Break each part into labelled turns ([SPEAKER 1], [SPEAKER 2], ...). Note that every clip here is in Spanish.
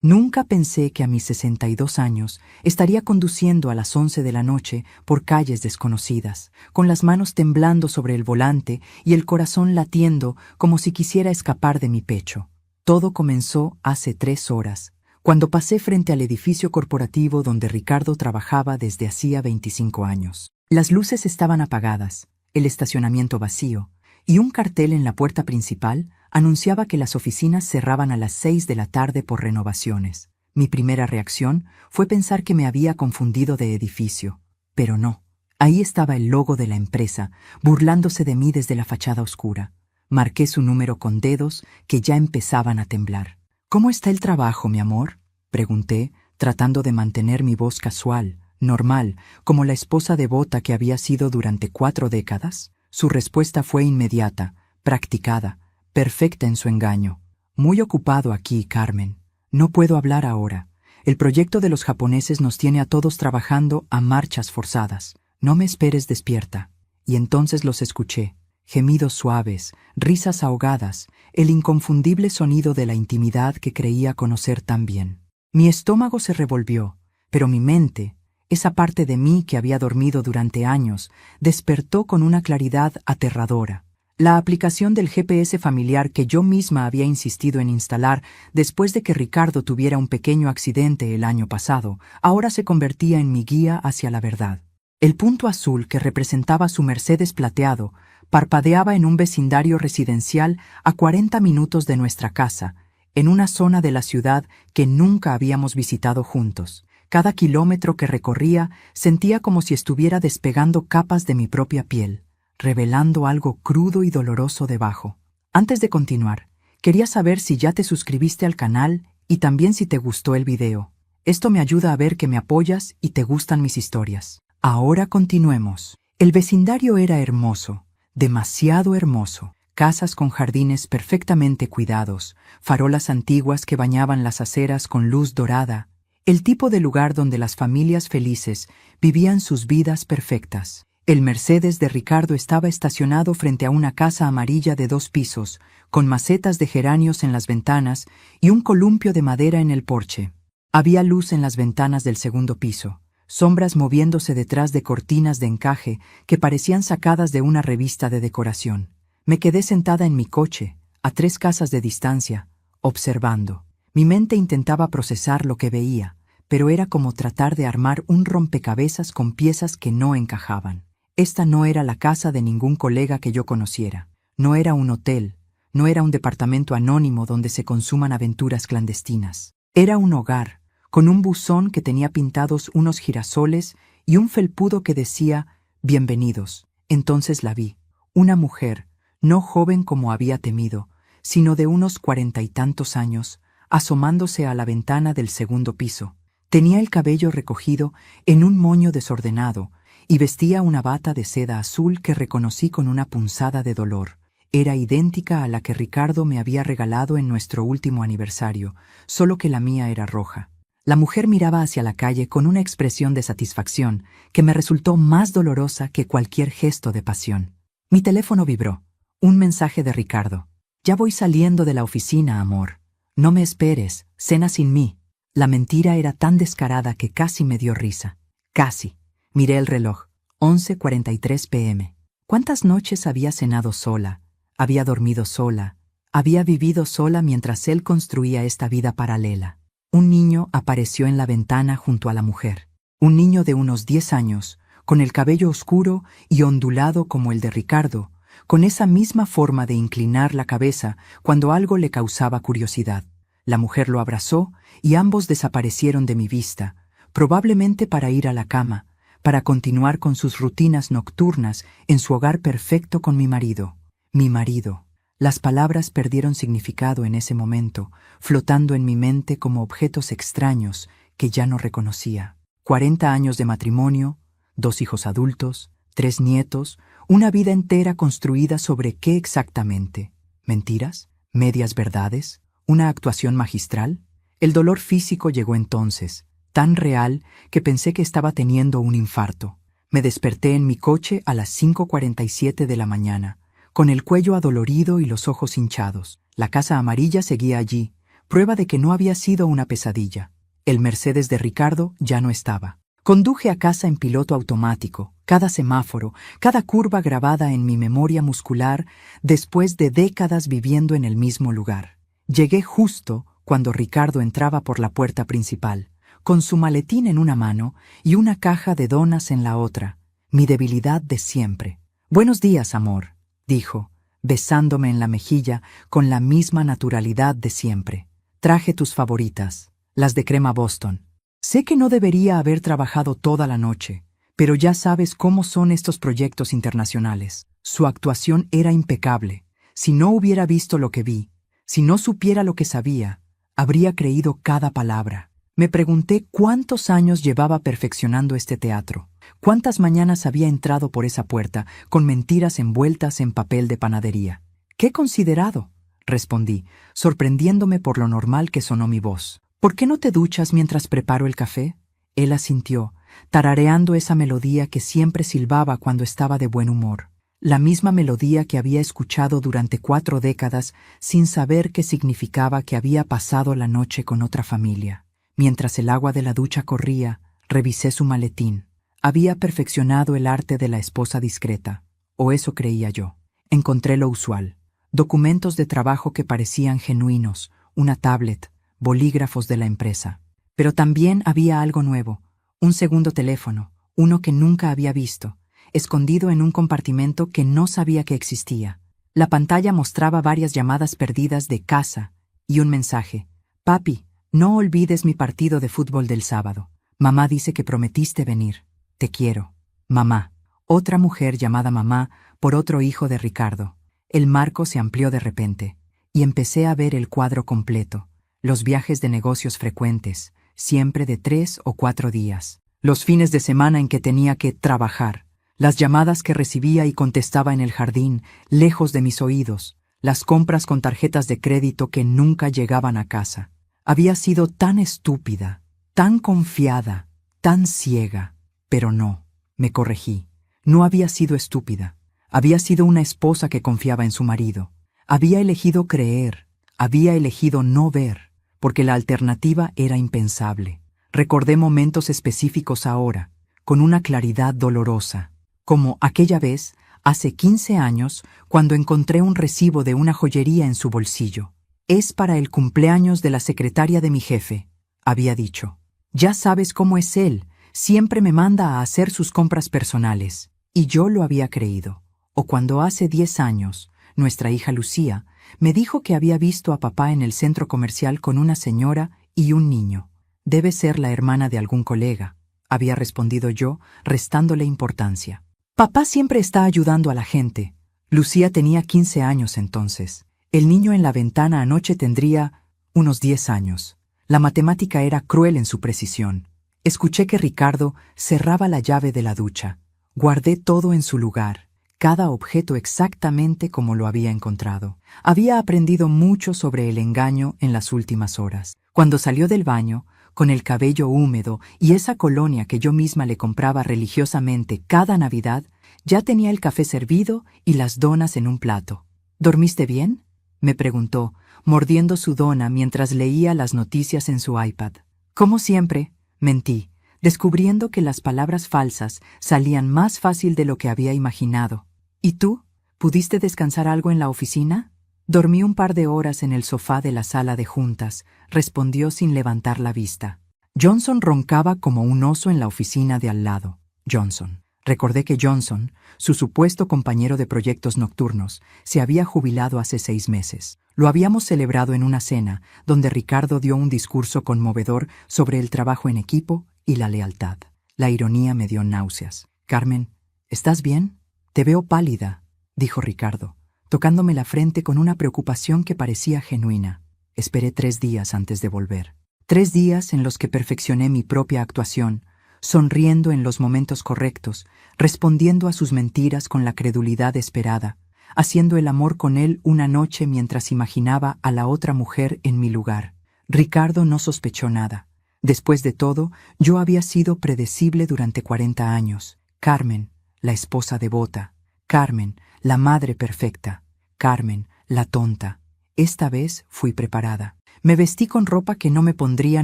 [SPEAKER 1] Nunca pensé que a mis 62 años estaría conduciendo a las 11 de la noche por calles desconocidas, con las manos temblando sobre el volante y el corazón latiendo como si quisiera escapar de mi pecho. Todo comenzó hace 3 horas, cuando pasé frente al edificio corporativo donde Ricardo trabajaba desde hacía 25 años. Las luces estaban apagadas, el estacionamiento vacío, y un cartel en la puerta principal anunciaba que las oficinas cerraban a las 6 de la tarde por renovaciones. Mi primera reacción fue pensar que me había confundido de edificio, pero no. Ahí estaba el logo de la empresa, burlándose de mí desde la fachada oscura. Marqué su número con dedos que ya empezaban a temblar. «¿Cómo está el trabajo, mi amor?», pregunté, tratando de mantener mi voz casual, normal, como la esposa devota que había sido durante 4 décadas. Su respuesta fue inmediata, practicada, perfecta en su engaño. «Muy ocupado aquí, Carmen. No puedo hablar ahora. El proyecto de los japoneses nos tiene a todos trabajando a marchas forzadas. No me esperes despierta». Y entonces los escuché. Gemidos suaves, risas ahogadas, el inconfundible sonido de la intimidad que creía conocer tan bien. Mi estómago se revolvió, pero mi mente, esa parte de mí que había dormido durante años, despertó con una claridad aterradora. La aplicación del GPS familiar que yo misma había insistido en instalar después de que Ricardo tuviera un pequeño accidente el año pasado, ahora se convertía en mi guía hacia la verdad. El punto azul que representaba su Mercedes plateado parpadeaba en un vecindario residencial a 40 minutos de nuestra casa, en una zona de la ciudad que nunca habíamos visitado juntos. Cada kilómetro que recorría sentía como si estuviera despegando capas de mi propia piel, revelando algo crudo y doloroso debajo. Antes de continuar, quería saber si ya te suscribiste al canal y también si te gustó el video. Esto me ayuda a ver que me apoyas y te gustan mis historias. Ahora continuemos. El vecindario era hermoso, demasiado hermoso. Casas con jardines perfectamente cuidados, farolas antiguas que bañaban las aceras con luz dorada. El tipo de lugar donde las familias felices vivían sus vidas perfectas. El Mercedes de Ricardo estaba estacionado frente a una casa amarilla de 2 pisos, con macetas de geranios en las ventanas y un columpio de madera en el porche. Había luz en las ventanas del segundo piso, sombras moviéndose detrás de cortinas de encaje que parecían sacadas de una revista de decoración. Me quedé sentada en mi coche, a 3 casas de distancia, observando. Mi mente intentaba procesar lo que veía, pero era como tratar de armar un rompecabezas con piezas que no encajaban. Esta no era la casa de ningún colega que yo conociera. No era un hotel, no era un departamento anónimo donde se consuman aventuras clandestinas. Era un hogar, con un buzón que tenía pintados unos girasoles y un felpudo que decía «Bienvenidos». Entonces la vi, una mujer, no joven como había temido, sino de unos 40 y tantos años, asomándose a la ventana del segundo piso. Tenía el cabello recogido en un moño desordenado y vestía una bata de seda azul que reconocí con una punzada de dolor. Era idéntica a la que Ricardo me había regalado en nuestro último aniversario, solo que la mía era roja. La mujer miraba hacia la calle con una expresión de satisfacción que me resultó más dolorosa que cualquier gesto de pasión. Mi teléfono vibró. Un mensaje de Ricardo. «Ya voy saliendo de la oficina, amor. No me esperes, cena sin mí». La mentira era tan descarada que casi me dio risa. Casi. Miré el reloj. 11:43 p.m. ¿Cuántas noches había cenado sola? Había dormido sola. Había vivido sola mientras él construía esta vida paralela. Un niño apareció en la ventana junto a la mujer. Un niño de unos 10 años, con el cabello oscuro y ondulado como el de Ricardo, con esa misma forma de inclinar la cabeza cuando algo le causaba curiosidad. La mujer lo abrazó y ambos desaparecieron de mi vista, probablemente para ir a la cama, para continuar con sus rutinas nocturnas en su hogar perfecto con mi marido. Mi marido. Las palabras perdieron significado en ese momento, flotando en mi mente como objetos extraños que ya no reconocía. 40 años de matrimonio, 2 hijos adultos, 3 nietos, una vida entera construida sobre ¿qué exactamente? ¿Mentiras? ¿Medias verdades? ¿Una actuación magistral? El dolor físico llegó entonces, tan real que pensé que estaba teniendo un infarto. Me desperté en mi coche a las 5:47 de la mañana, con el cuello adolorido y los ojos hinchados. La casa amarilla seguía allí, prueba de que no había sido una pesadilla. El Mercedes de Ricardo ya no estaba. Conduje a casa en piloto automático, cada semáforo, cada curva grabada en mi memoria muscular después de décadas viviendo en el mismo lugar. Llegué justo cuando Ricardo entraba por la puerta principal, con su maletín en una mano y una caja de donas en la otra, mi debilidad de siempre. «Buenos días, amor», dijo, besándome en la mejilla con la misma naturalidad de siempre. «Traje tus favoritas, las de crema Boston. Sé que no debería haber trabajado toda la noche, pero ya sabes cómo son estos proyectos internacionales». Su actuación era impecable. Si no hubiera visto lo que vi, si no supiera lo que sabía, habría creído cada palabra. Me pregunté cuántos años llevaba perfeccionando este teatro, cuántas mañanas había entrado por esa puerta con mentiras envueltas en papel de panadería. «Qué considerado», respondí, sorprendiéndome por lo normal que sonó mi voz. «¿Por qué no te duchas mientras preparo el café?». Él asintió, tarareando esa melodía que siempre silbaba cuando estaba de buen humor. La misma melodía que había escuchado durante 4 décadas sin saber qué significaba que había pasado la noche con otra familia. Mientras el agua de la ducha corría, revisé su maletín. Había perfeccionado el arte de la esposa discreta, o eso creía yo. Encontré lo usual: documentos de trabajo que parecían genuinos, una tablet, bolígrafos de la empresa. Pero también había algo nuevo, un segundo teléfono, uno que nunca había visto, escondido en un compartimento que no sabía que existía. La pantalla mostraba varias llamadas perdidas de casa y un mensaje: «Papi, no olvides mi partido de fútbol del sábado. Mamá dice que prometiste venir. Te quiero. Mamá». Otra mujer llamada mamá por otro hijo de Ricardo. El marco se amplió de repente, y empecé a ver el cuadro completo. Los viajes de negocios frecuentes, siempre de 3 o 4 días. Los fines de semana en que tenía que trabajar. Las llamadas que recibía y contestaba en el jardín, lejos de mis oídos. Las compras con tarjetas de crédito que nunca llegaban a casa. Había sido tan estúpida, tan confiada, tan ciega. Pero no, me corregí. No había sido estúpida. Había sido una esposa que confiaba en su marido. Había elegido creer, había elegido no ver, porque la alternativa era impensable. Recordé momentos específicos ahora, con una claridad dolorosa, como aquella vez, hace 15 años, cuando encontré un recibo de una joyería en su bolsillo. «Es para el cumpleaños de la secretaria de mi jefe», había dicho. «Ya sabes cómo es él, siempre me manda a hacer sus compras personales». Y yo lo había creído. O cuando hace 10 años, nuestra hija Lucía me dijo que había visto a papá en el centro comercial con una señora y un niño. «Debe ser la hermana de algún colega», había respondido yo, restándole importancia. «Papá siempre está ayudando a la gente». Lucía tenía 15 años entonces. El niño en la ventana anoche tendría unos 10 años. La matemática era cruel en su precisión. Escuché que Ricardo cerraba la llave de la ducha. Guardé todo en su lugar, cada objeto exactamente como lo había encontrado. Había aprendido mucho sobre el engaño en las últimas horas. Cuando salió del baño, con el cabello húmedo y esa colonia que yo misma le compraba religiosamente cada Navidad, ya tenía el café servido y las donas en un plato. «¿Dormiste bien?», me preguntó, mordiendo su dona mientras leía las noticias en su iPad. «Como siempre», mentí, descubriendo que las palabras falsas salían más fácil de lo que había imaginado. «¿Y tú? ¿Pudiste descansar algo en la oficina?». «Dormí un par de horas en el sofá de la sala de juntas», respondió sin levantar la vista. Johnson roncaba como un oso en la oficina de al lado. Johnson. Recordé que Johnson, su supuesto compañero de proyectos nocturnos, se había jubilado hace 6 meses. Lo habíamos celebrado en una cena, donde Ricardo dio un discurso conmovedor sobre el trabajo en equipo y la lealtad. La ironía me dio náuseas. «Carmen, ¿estás bien? Te veo pálida», dijo Ricardo, tocándome la frente con una preocupación que parecía genuina. Esperé 3 días antes de volver. 3 días en los que perfeccioné mi propia actuación, sonriendo en los momentos correctos, respondiendo a sus mentiras con la credulidad esperada, haciendo el amor con él una noche mientras imaginaba a la otra mujer en mi lugar. Ricardo no sospechó nada. Después de todo, yo había sido predecible durante 40 años. Carmen, la esposa devota. Carmen, la madre perfecta. Carmen, la tonta. Esta vez fui preparada. Me vestí con ropa que no me pondría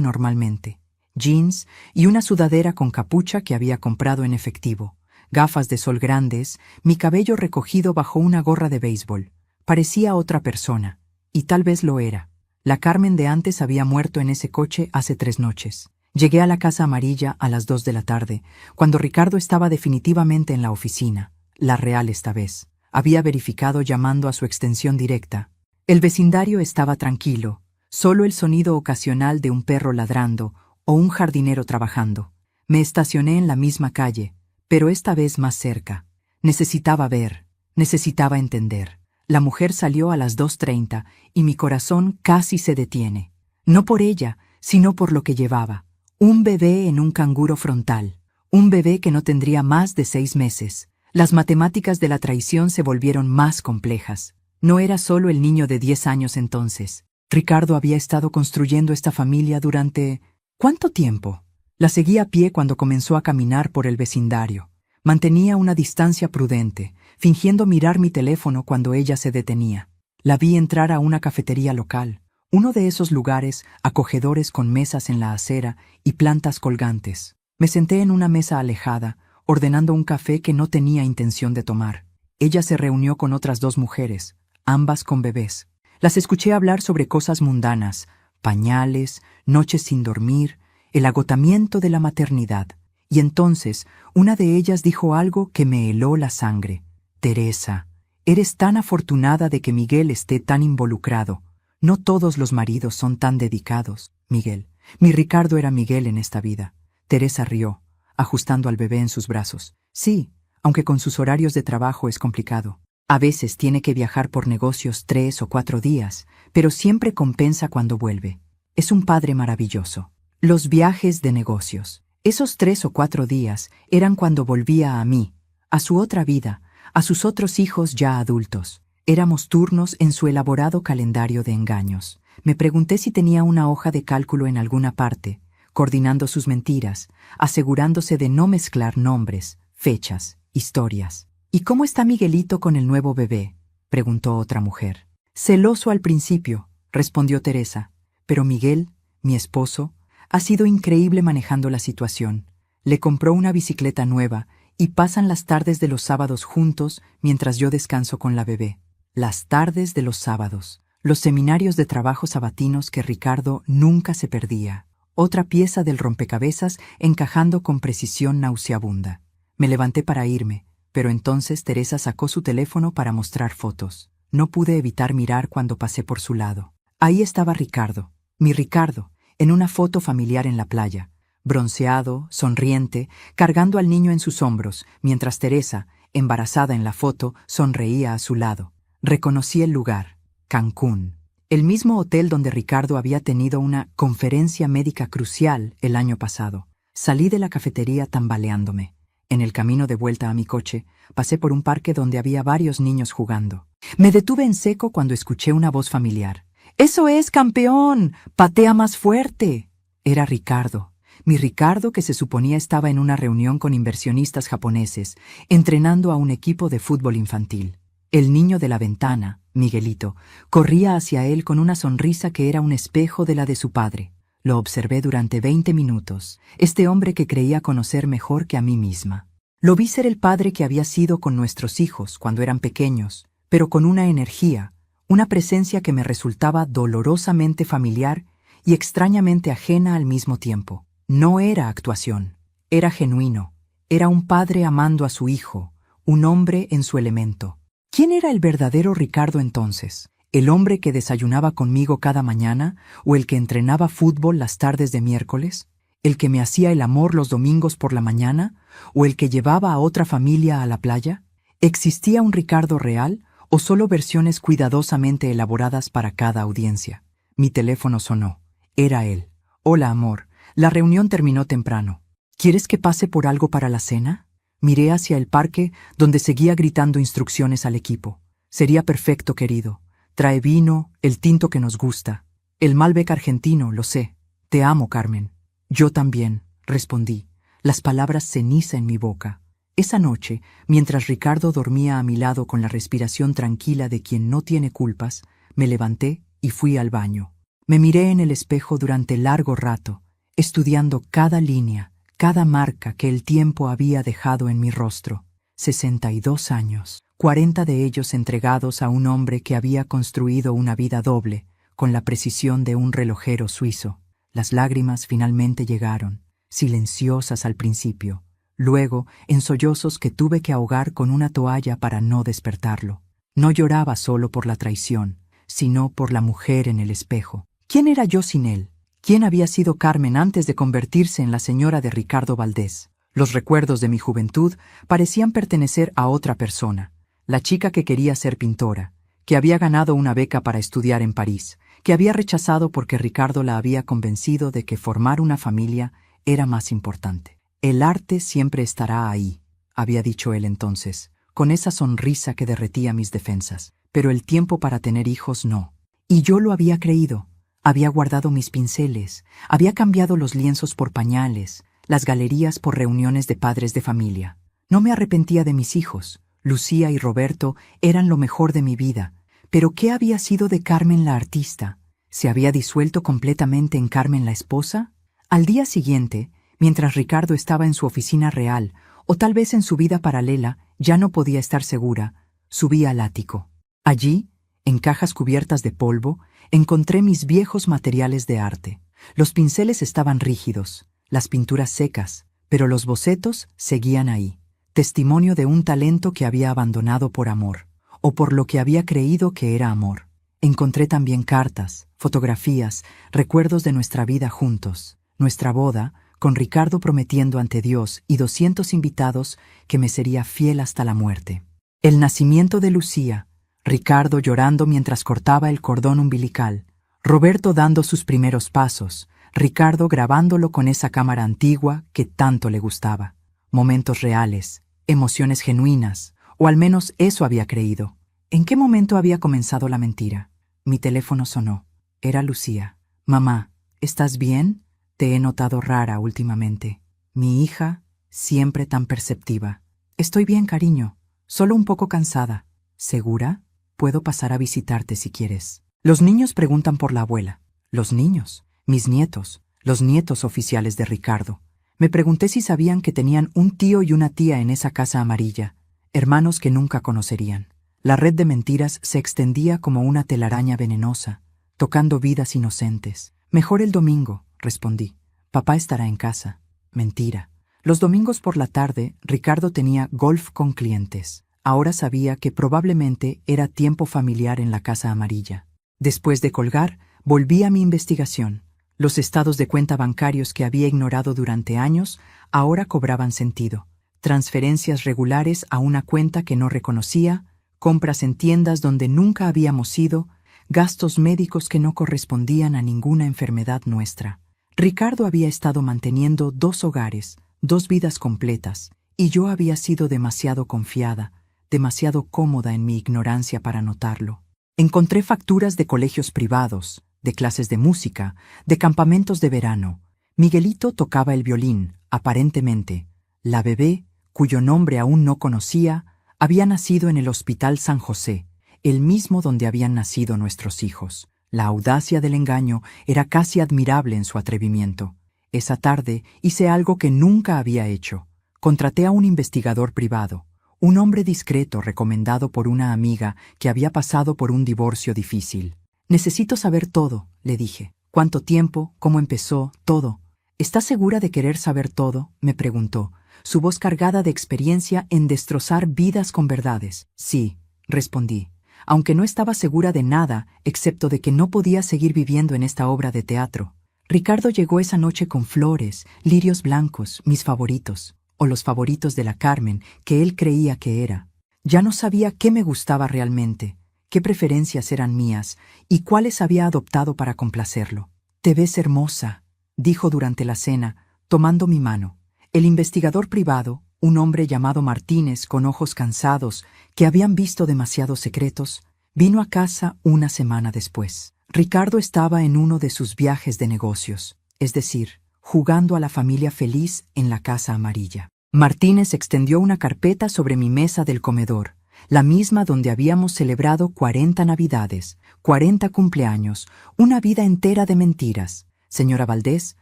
[SPEAKER 1] normalmente, jeans y una sudadera con capucha que había comprado en efectivo, gafas de sol grandes, mi cabello recogido bajo una gorra de béisbol. Parecía otra persona, y tal vez lo era. La Carmen de antes había muerto en ese coche hace 3 noches. Llegué a la Casa Amarilla a las 2 de la tarde, cuando Ricardo estaba definitivamente en la oficina, la real esta vez. Había verificado llamando a su extensión directa. El vecindario estaba tranquilo, solo el sonido ocasional de un perro ladrando o un jardinero trabajando. Me estacioné en la misma calle, pero esta vez más cerca. Necesitaba ver, necesitaba entender. La mujer salió a las 2:30 y mi corazón casi se detiene. No por ella, sino por lo que llevaba. Un bebé en un canguro frontal. Un bebé que no tendría más de 6 meses. Las matemáticas de la traición se volvieron más complejas. No era solo el niño de 10 años entonces. Ricardo había estado construyendo esta familia durante... ¿cuánto tiempo? La seguí a pie cuando comenzó a caminar por el vecindario. Mantenía una distancia prudente, fingiendo mirar mi teléfono cuando ella se detenía. La vi entrar a una cafetería local, uno de esos lugares acogedores con mesas en la acera y plantas colgantes. Me senté en una mesa alejada, ordenando un café que no tenía intención de tomar. Ella se reunió con otras 2 mujeres, ambas con bebés. Las escuché hablar sobre cosas mundanas, pañales, noches sin dormir, el agotamiento de la maternidad. Y entonces, una de ellas dijo algo que me heló la sangre. Teresa, eres tan afortunada de que Miguel esté tan involucrado. No todos los maridos son tan dedicados, Miguel. Mi Ricardo era Miguel en esta vida. Teresa rió, ajustando al bebé en sus brazos. Sí, aunque con sus horarios de trabajo es complicado. A veces tiene que viajar por negocios 3 o 4 días, pero siempre compensa cuando vuelve. Es un padre maravilloso. Los viajes de negocios. Esos 3 o 4 días eran cuando volvía a mí, a su otra vida, a sus otros hijos ya adultos. Éramos turnos en su elaborado calendario de engaños. Me pregunté si tenía una hoja de cálculo en alguna parte, coordinando sus mentiras, asegurándose de no mezclar nombres, fechas, historias. ¿Y cómo está Miguelito con el nuevo bebé?, preguntó otra mujer. Celoso al principio, respondió Teresa, pero Miguel, mi esposo, ha sido increíble manejando la situación. Le compró una bicicleta nueva y pasan las tardes de los sábados juntos mientras yo descanso con la bebé. Las tardes de los sábados. Los seminarios de trabajo sabatinos que Ricardo nunca se perdía. Otra pieza del rompecabezas encajando con precisión nauseabunda. Me levanté para irme, pero entonces Teresa sacó su teléfono para mostrar fotos. No pude evitar mirar cuando pasé por su lado. Ahí estaba Ricardo, mi Ricardo, en una foto familiar en la playa, bronceado, sonriente, cargando al niño en sus hombros, mientras Teresa, embarazada en la foto, sonreía a su lado. Reconocí el lugar, Cancún, el mismo hotel donde Ricardo había tenido una conferencia médica crucial el año pasado. Salí de la cafetería tambaleándome. En el camino de vuelta a mi coche, pasé por un parque donde había varios niños jugando. Me detuve en seco cuando escuché una voz familiar. ¡Eso es, campeón! ¡Patea más fuerte! Era Ricardo. Mi Ricardo, que se suponía estaba en una reunión con inversionistas japoneses, entrenando a un equipo de fútbol infantil. El niño de la ventana, Miguelito, corría hacia él con una sonrisa que era un espejo de la de su padre. Lo observé durante 20 minutos, este hombre que creía conocer mejor que a mí misma. Lo vi ser el padre que había sido con nuestros hijos cuando eran pequeños, pero con una energía, una presencia que me resultaba dolorosamente familiar y extrañamente ajena al mismo tiempo. No era actuación, era genuino, era un padre amando a su hijo, un hombre en su elemento. ¿Quién era el verdadero Ricardo entonces? ¿El hombre que desayunaba conmigo cada mañana o el que entrenaba fútbol las tardes de miércoles? ¿El que me hacía el amor los domingos por la mañana o el que llevaba a otra familia a la playa? ¿Existía un Ricardo real o solo versiones cuidadosamente elaboradas para cada audiencia? Mi teléfono sonó. Era él. Hola, amor. La reunión terminó temprano. ¿Quieres que pase por algo para la cena? Miré hacia el parque donde seguía gritando instrucciones al equipo. Sería perfecto, querido. Trae vino, el tinto que nos gusta. El Malbec argentino, lo sé. Te amo, Carmen. Yo también, respondí, las palabras ceniza en mi boca. Esa noche, mientras Ricardo dormía a mi lado con la respiración tranquila de quien no tiene culpas, me levanté y fui al baño. Me miré en el espejo durante largo rato, estudiando cada línea, cada marca que el tiempo había dejado en mi rostro. 62 años, 40 de ellos entregados a un hombre que había construido una vida doble, con la precisión de un relojero suizo. Las lágrimas finalmente llegaron, silenciosas al principio, luego en sollozos que tuve que ahogar con una toalla para no despertarlo. No lloraba solo por la traición, sino por la mujer en el espejo. ¿Quién era yo sin él? ¿Quién había sido Carmen antes de convertirse en la señora de Ricardo Valdés? Los recuerdos de mi juventud parecían pertenecer a otra persona, la chica que quería ser pintora, que había ganado una beca para estudiar en París, que había rechazado porque Ricardo la había convencido de que formar una familia era más importante. El arte siempre estará ahí, había dicho él entonces, con esa sonrisa que derretía mis defensas, pero el tiempo para tener hijos no. Y yo lo había creído. Había guardado mis pinceles, había cambiado los lienzos por pañales, las galerías por reuniones de padres de familia. No me arrepentía de mis hijos. Lucía y Roberto eran lo mejor de mi vida. Pero ¿qué había sido de Carmen la artista? ¿Se había disuelto completamente en Carmen la esposa? Al día siguiente, mientras Ricardo estaba en su oficina real, o tal vez en su vida paralela, ya no podía estar segura, subí al ático. Allí, en cajas cubiertas de polvo, encontré mis viejos materiales de arte. Los pinceles estaban rígidos, las pinturas secas, pero los bocetos seguían ahí, testimonio de un talento que había abandonado por amor, o por lo que había creído que era amor. Encontré también cartas, fotografías, recuerdos de nuestra vida juntos, nuestra boda, con Ricardo prometiendo ante Dios y 200 invitados que me sería fiel hasta la muerte. El nacimiento de Lucía, Ricardo llorando mientras cortaba el cordón umbilical, Roberto dando sus primeros pasos, Ricardo grabándolo con esa cámara antigua que tanto le gustaba. Momentos reales, emociones genuinas, o al menos eso había creído. ¿En qué momento había comenzado la mentira? Mi teléfono sonó. Era Lucía. Mamá, ¿estás bien? Te he notado rara últimamente. Mi hija, siempre tan perceptiva. Estoy bien, cariño, solo un poco cansada. ¿Segura? Puedo pasar a visitarte si quieres. Los niños preguntan por la abuela. Los niños, mis nietos, los nietos oficiales de Ricardo. Me pregunté si sabían que tenían un tío y una tía en esa casa amarilla, hermanos que nunca conocerían. La red de mentiras se extendía como una telaraña venenosa, tocando vidas inocentes. Mejor el domingo, respondí. Papá estará en casa. Mentira. Los domingos por la tarde, Ricardo tenía golf con clientes. Ahora sabía que probablemente era tiempo familiar en la casa amarilla. Después de colgar, volví a mi investigación. Los estados de cuenta bancarios que había ignorado durante años ahora cobraban sentido. Transferencias regulares a una cuenta que no reconocía, compras en tiendas donde nunca habíamos ido, gastos médicos que no correspondían a ninguna enfermedad nuestra. Ricardo había estado manteniendo 2 hogares, 2 vidas completas, y yo había sido demasiado confiada, demasiado cómoda en mi ignorancia para notarlo. Encontré facturas de colegios privados, de clases de música, de campamentos de verano. Miguelito tocaba el violín, aparentemente. La bebé, cuyo nombre aún no conocía, había nacido en el Hospital San José, el mismo donde habían nacido nuestros hijos. La audacia del engaño era casi admirable en su atrevimiento. Esa tarde hice algo que nunca había hecho. Contraté a un investigador privado, un hombre discreto recomendado por una amiga que había pasado por un divorcio difícil. Necesito saber todo, le dije. ¿Cuánto tiempo? ¿Cómo empezó? Todo. ¿Estás segura de querer saber todo?, me preguntó, su voz cargada de experiencia en destrozar vidas con verdades. Sí, respondí, aunque no estaba segura de nada, excepto de que no podía seguir viviendo en esta obra de teatro. Ricardo llegó esa noche con flores, lirios blancos, mis favoritos, o los favoritos de la Carmen que él creía que era. Ya no sabía qué me gustaba realmente, qué preferencias eran mías y cuáles había adoptado para complacerlo. «Te ves hermosa», dijo durante la cena, tomando mi mano. El investigador privado, un hombre llamado Martínez con ojos cansados, que habían visto demasiados secretos, vino a casa una semana después. Ricardo estaba en uno de sus viajes de negocios, es decir, jugando a la familia feliz en la casa amarilla. Martínez extendió una carpeta sobre mi mesa del comedor. la misma donde habíamos celebrado 40 Navidades, 40 cumpleaños, una vida entera de mentiras. Señora Valdés,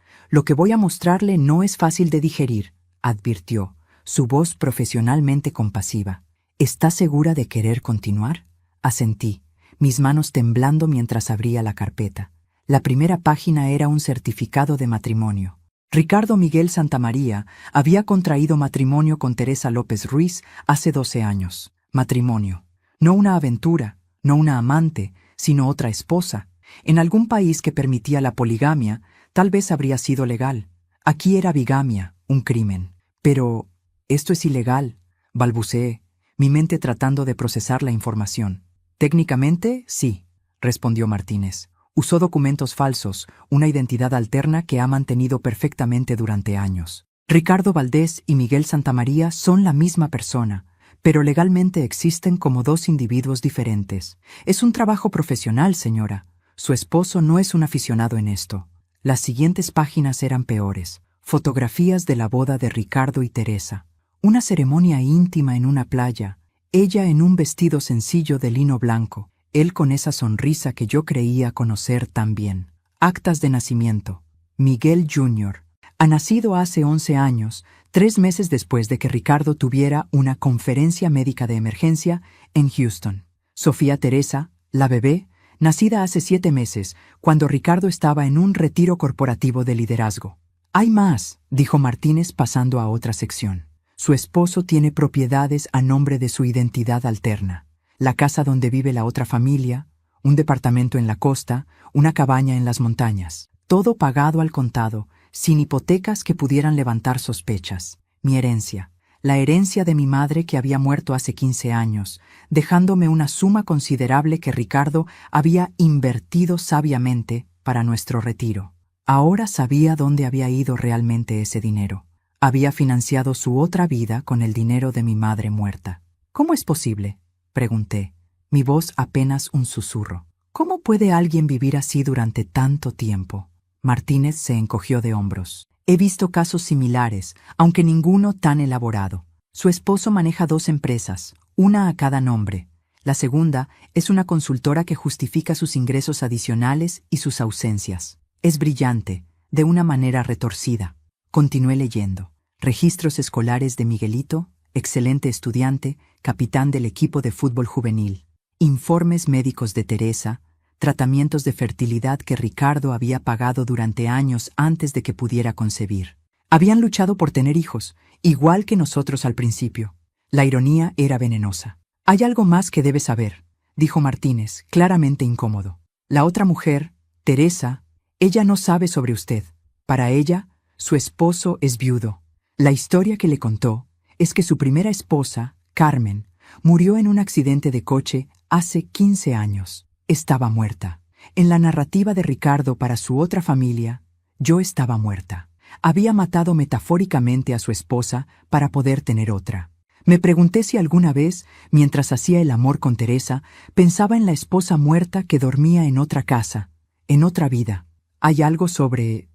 [SPEAKER 1] lo que voy a mostrarle no es fácil de digerir, advirtió, su voz profesionalmente compasiva. ¿Está segura de querer continuar? Asentí, mis manos temblando mientras abría la carpeta. La primera página era un certificado de matrimonio. Ricardo Miguel Santamaría había contraído matrimonio con Teresa López Ruiz hace 12 años. Matrimonio. No una aventura, no una amante, sino otra esposa. En algún país que permitía la poligamia, tal vez habría sido legal. Aquí era bigamia, un crimen. Pero, esto es ilegal, balbuceé, mi mente tratando de procesar la información. Técnicamente, sí, respondió Martínez. Usó documentos falsos, una identidad alterna que ha mantenido perfectamente durante años. Ricardo Valdés y Miguel Santamaría son la misma persona, pero legalmente existen como dos individuos diferentes. Es un trabajo profesional, señora. Su esposo no es un aficionado en esto. Las siguientes páginas eran peores. Fotografías de la boda de Ricardo y Teresa. Una ceremonia íntima en una playa. Ella en un vestido sencillo de lino blanco. Él con esa sonrisa que yo creía conocer tan bien. Actas de nacimiento. Miguel Jr. Ha nacido hace 11 años, 3 meses después de que Ricardo tuviera una conferencia médica de emergencia en Houston. Sofía Teresa, la bebé, nacida hace 7 meses, cuando Ricardo estaba en un retiro corporativo de liderazgo. Hay más, dijo Martínez pasando a otra sección. Su esposo tiene propiedades a nombre de su identidad alterna. La casa donde vive la otra familia, un departamento en la costa, una cabaña en las montañas. Todo pagado al contado, sin hipotecas que pudieran levantar sospechas. Mi herencia. La herencia de mi madre que había muerto hace 15 años, dejándome una suma considerable que Ricardo había invertido sabiamente para nuestro retiro. Ahora sabía dónde había ido realmente ese dinero. Había financiado su otra vida con el dinero de mi madre muerta. ¿Cómo es posible?, pregunté, mi voz apenas un susurro. ¿Cómo puede alguien vivir así durante tanto tiempo? Martínez se encogió de hombros. He visto casos similares, aunque ninguno tan elaborado. Su esposo maneja 2 empresas, una a cada nombre. La segunda es una consultora que justifica sus ingresos adicionales y sus ausencias. Es brillante, de una manera retorcida. Continué leyendo. Registros escolares de Miguelito, excelente estudiante, capitán del equipo de fútbol juvenil. Informes médicos de Teresa, tratamientos de fertilidad que Ricardo había pagado durante años antes de que pudiera concebir. Habían luchado por tener hijos, igual que nosotros al principio. La ironía era venenosa. Hay algo más que debe saber, dijo Martínez, claramente incómodo. La otra mujer, Teresa, ella no sabe sobre usted. Para ella, su esposo es viudo. La historia que le contó es que su primera esposa, Carmen, murió en un accidente de coche hace 15 años. Estaba muerta. En la narrativa de Ricardo para su otra familia, yo estaba muerta. Había matado metafóricamente a su esposa para poder tener otra. Me pregunté si alguna vez, mientras hacía el amor con Teresa, pensaba en la esposa muerta que dormía en otra casa, en otra vida. ¿Hay algo sobre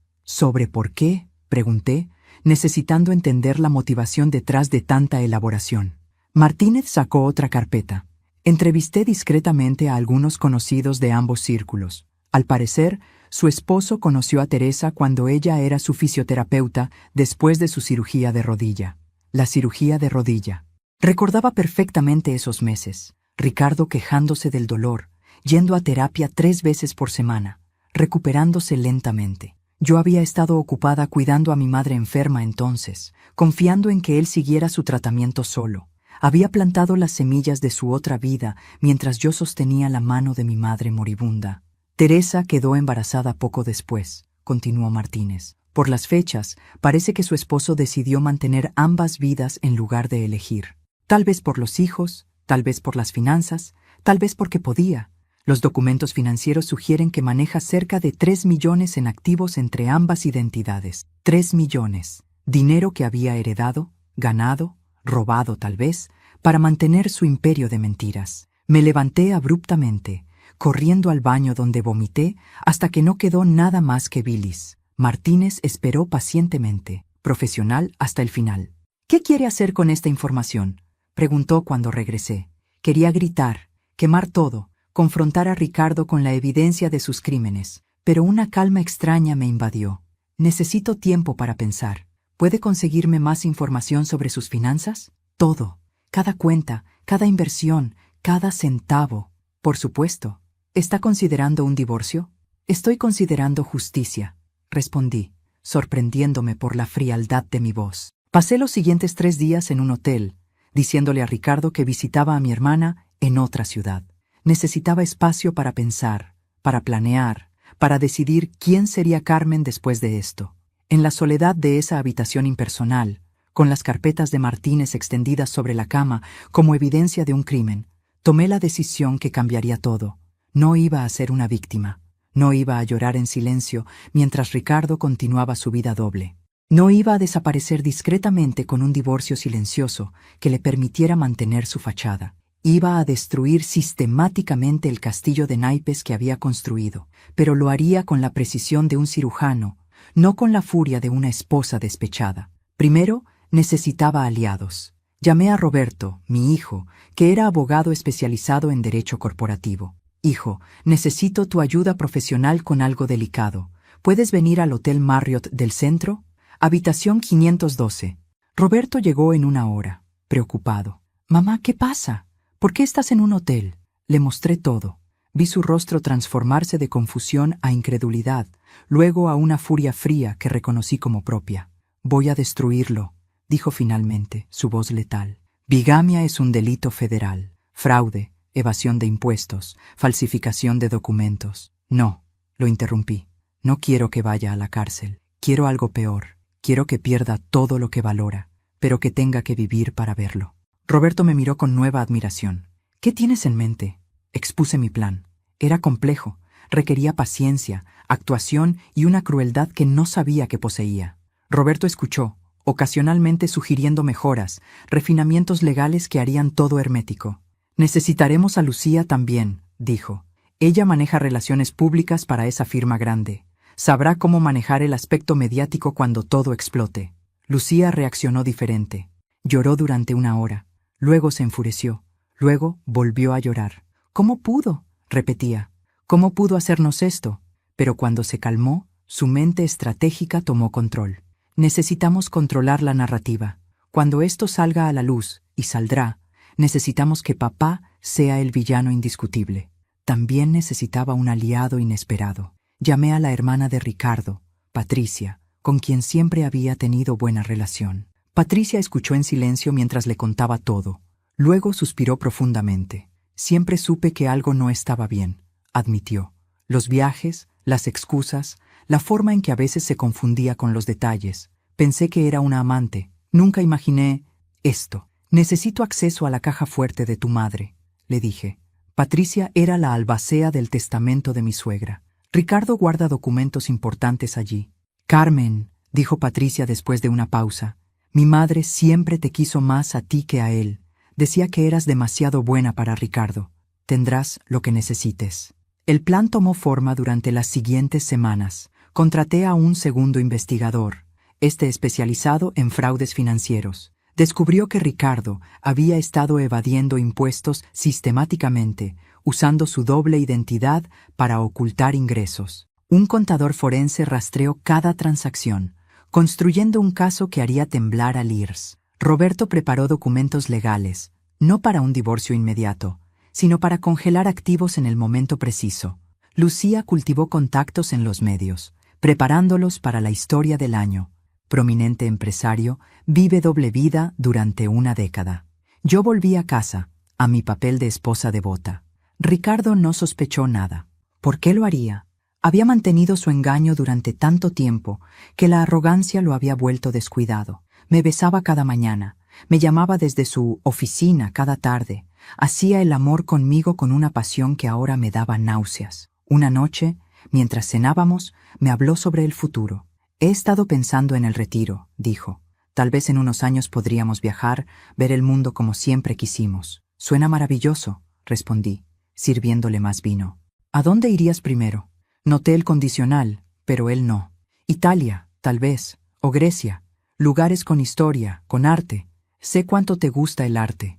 [SPEAKER 1] por qué?, pregunté, necesitando entender la motivación detrás de tanta elaboración. Martínez sacó otra carpeta. Entrevisté discretamente a algunos conocidos de ambos círculos. Al parecer, su esposo conoció a Teresa cuando ella era su fisioterapeuta después de su cirugía de rodilla. La cirugía de rodilla. Recordaba perfectamente esos meses. Ricardo quejándose del dolor, yendo a terapia 3 veces por semana, recuperándose lentamente. Yo había estado ocupada cuidando a mi madre enferma entonces, confiando en que él siguiera su tratamiento solo. Había plantado las semillas de su otra vida mientras yo sostenía la mano de mi madre moribunda. Teresa quedó embarazada poco después, continuó Martínez. Por las fechas, parece que su esposo decidió mantener ambas vidas en lugar de elegir. Tal vez por los hijos, tal vez por las finanzas, tal vez porque podía. Los documentos financieros sugieren que maneja cerca de 3 millones en activos entre ambas identidades. 3 millones. Dinero que había heredado, ganado, robado tal vez, para mantener su imperio de mentiras. Me levanté abruptamente, corriendo al baño donde vomité hasta que no quedó nada más que bilis. Martínez esperó pacientemente, profesional hasta el final. ¿Qué quiere hacer con esta información?, preguntó cuando regresé. Quería gritar, quemar todo, confrontar a Ricardo con la evidencia de sus crímenes, pero una calma extraña me invadió. Necesito tiempo para pensar. ¿Puede conseguirme más información sobre sus finanzas? Todo. Cada cuenta, cada inversión, cada centavo. Por supuesto. ¿Está considerando un divorcio? Estoy considerando justicia, respondí, sorprendiéndome por la frialdad de mi voz. Pasé los siguientes 3 días en un hotel, diciéndole a Ricardo que visitaba a mi hermana en otra ciudad. Necesitaba espacio para pensar, para planear, para decidir quién sería Carmen después de esto. En la soledad de esa habitación impersonal, con las carpetas de Martínez extendidas sobre la cama como evidencia de un crimen, tomé la decisión que cambiaría todo. No iba a ser una víctima. No iba a llorar en silencio mientras Ricardo continuaba su vida doble. No iba a desaparecer discretamente con un divorcio silencioso que le permitiera mantener su fachada. Iba a destruir sistemáticamente el castillo de naipes que había construido, pero lo haría con la precisión de un cirujano, no con la furia de una esposa despechada. Primero, necesitaba aliados. Llamé a Roberto, mi hijo, que era abogado especializado en derecho corporativo. Hijo, necesito tu ayuda profesional con algo delicado. ¿Puedes venir al Hotel Marriott del centro? Habitación 512. Roberto llegó en 1 hora, preocupado. Mamá, ¿qué pasa? ¿Por qué estás en un hotel? Le mostré todo. Vi su rostro transformarse de confusión a incredulidad, luego a una furia fría que reconocí como propia. Voy a destruirlo, dijo finalmente, su voz letal. Bigamia es un delito federal. Fraude, evasión de impuestos, falsificación de documentos. No, lo interrumpí. No quiero que vaya a la cárcel. Quiero algo peor. Quiero que pierda todo lo que valora, pero que tenga que vivir para verlo. Roberto me miró con nueva admiración. ¿Qué tienes en mente? Expuse mi plan. Era complejo, requería paciencia, actuación y una crueldad que no sabía que poseía. Roberto escuchó, ocasionalmente sugiriendo mejoras, refinamientos legales que harían todo hermético. Necesitaremos a Lucía también, dijo. Ella maneja relaciones públicas para esa firma grande. Sabrá cómo manejar el aspecto mediático cuando todo explote. Lucía reaccionó diferente. Lloró durante 1 hora. Luego se enfureció. Luego volvió a llorar. ¿Cómo pudo?, repetía. ¿Cómo pudo hacernos esto? Pero cuando se calmó, su mente estratégica tomó control. Necesitamos controlar la narrativa. Cuando esto salga a la luz, y saldrá, necesitamos que papá sea el villano indiscutible. También necesitaba un aliado inesperado. Llamé a la hermana de Ricardo, Patricia, con quien siempre había tenido buena relación. Patricia escuchó en silencio mientras le contaba todo. Luego suspiró profundamente. Siempre supe que algo no estaba bien, admitió. Los viajes, las excusas, la forma en que a veces se confundía con los detalles. Pensé que era una amante. Nunca imaginé esto. Necesito acceso a la caja fuerte de tu madre, le dije. Patricia era la albacea del testamento de mi suegra. Ricardo guarda documentos importantes allí. Carmen, dijo Patricia después de una pausa, mi madre siempre te quiso más a ti que a él. Decía que eras demasiado buena para Ricardo. Tendrás lo que necesites. El plan tomó forma durante las siguientes semanas. Contraté a un segundo investigador, especializado en fraudes financieros. Descubrió que Ricardo había estado evadiendo impuestos sistemáticamente, usando su doble identidad para ocultar ingresos. Un contador forense rastreó cada transacción, construyendo un caso que haría temblar al IRS. Roberto preparó documentos legales, no para un divorcio inmediato, sino para congelar activos en el momento preciso. Lucía cultivó contactos en los medios, preparándolos para la historia del año. Prominente empresario, vive doble vida durante 1 década. Yo volví a casa, a mi papel de esposa devota. Ricardo no sospechó nada. ¿Por qué lo haría? Había mantenido su engaño durante tanto tiempo que la arrogancia lo había vuelto descuidado. Me besaba cada mañana, me llamaba desde su oficina cada tarde, hacía el amor conmigo con una pasión que ahora me daba náuseas. Una noche, mientras cenábamos, me habló sobre el futuro. He estado pensando en el retiro, dijo. Tal vez en unos años podríamos viajar, ver el mundo como siempre quisimos. Suena maravilloso, respondí, sirviéndole más vino. ¿A dónde irías primero? Noté el condicional, pero él no. Italia, tal vez, o Grecia. Lugares con historia, con arte. Sé cuánto te gusta el arte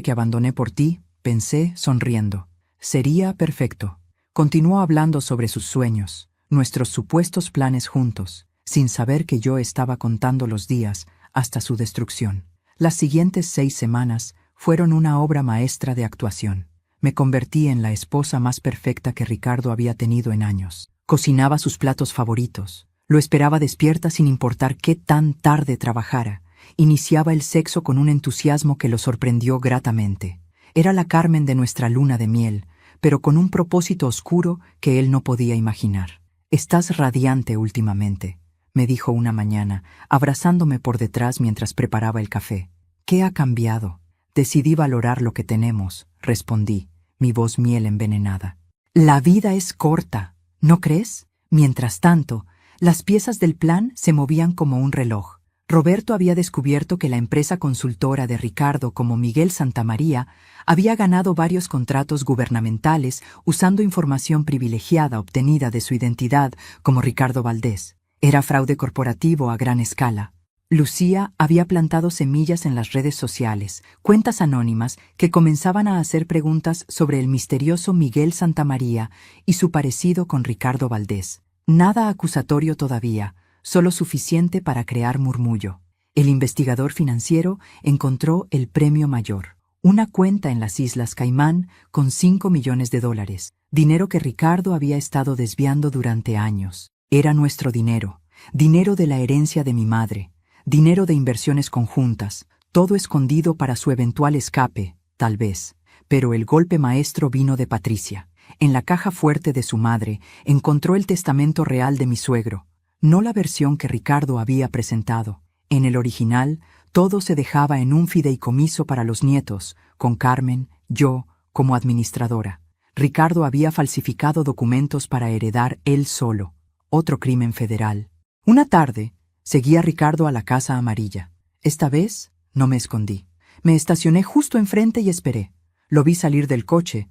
[SPEAKER 1] que abandoné por ti, pensé, sonriendo. Sería perfecto. Continuó hablando sobre sus sueños, nuestros supuestos planes juntos, sin saber que yo estaba contando los días hasta su destrucción. Las siguientes 6 semanas fueron una obra maestra de actuación. Me convertí en la esposa más perfecta que Ricardo había tenido en años. Cocinaba sus platos favoritos. Lo esperaba despierta sin importar qué tan tarde trabajara. Iniciaba el sexo con un entusiasmo que lo sorprendió gratamente. Era la Carmen de nuestra luna de miel, pero con un propósito oscuro que él no podía imaginar. «Estás radiante últimamente», me dijo una mañana, abrazándome por detrás mientras preparaba el café. «¿Qué ha cambiado?» «Decidí valorar lo que tenemos», respondí, mi voz miel envenenada. «La vida es corta, ¿no crees?» Mientras tanto, las piezas del plan se movían como un reloj. Roberto había descubierto que la empresa consultora de Ricardo, como Miguel Santamaría, había ganado varios contratos gubernamentales usando información privilegiada obtenida de su identidad como Ricardo Valdés. Era fraude corporativo a gran escala. Lucía había plantado semillas en las redes sociales, cuentas anónimas que comenzaban a hacer preguntas sobre el misterioso Miguel Santamaría y su parecido con Ricardo Valdés. Nada acusatorio todavía, solo suficiente para crear murmullo. El investigador financiero encontró el premio mayor, una cuenta en las Islas Caimán con $5 millones, dinero que Ricardo había estado desviando durante años. Era nuestro dinero, dinero de la herencia de mi madre, dinero de inversiones conjuntas, todo escondido para su eventual escape, tal vez. Pero el golpe maestro vino de Patricia. En la caja fuerte de su madre encontró el testamento real de mi suegro, no la versión que Ricardo había presentado. En el original, todo se dejaba en un fideicomiso para los nietos, con Carmen, yo, como administradora. Ricardo había falsificado documentos para heredar él solo, otro crimen federal. Una tarde, seguí a Ricardo a la Casa Amarilla. Esta vez, no me escondí. Me estacioné justo enfrente y esperé. Lo vi salir del coche,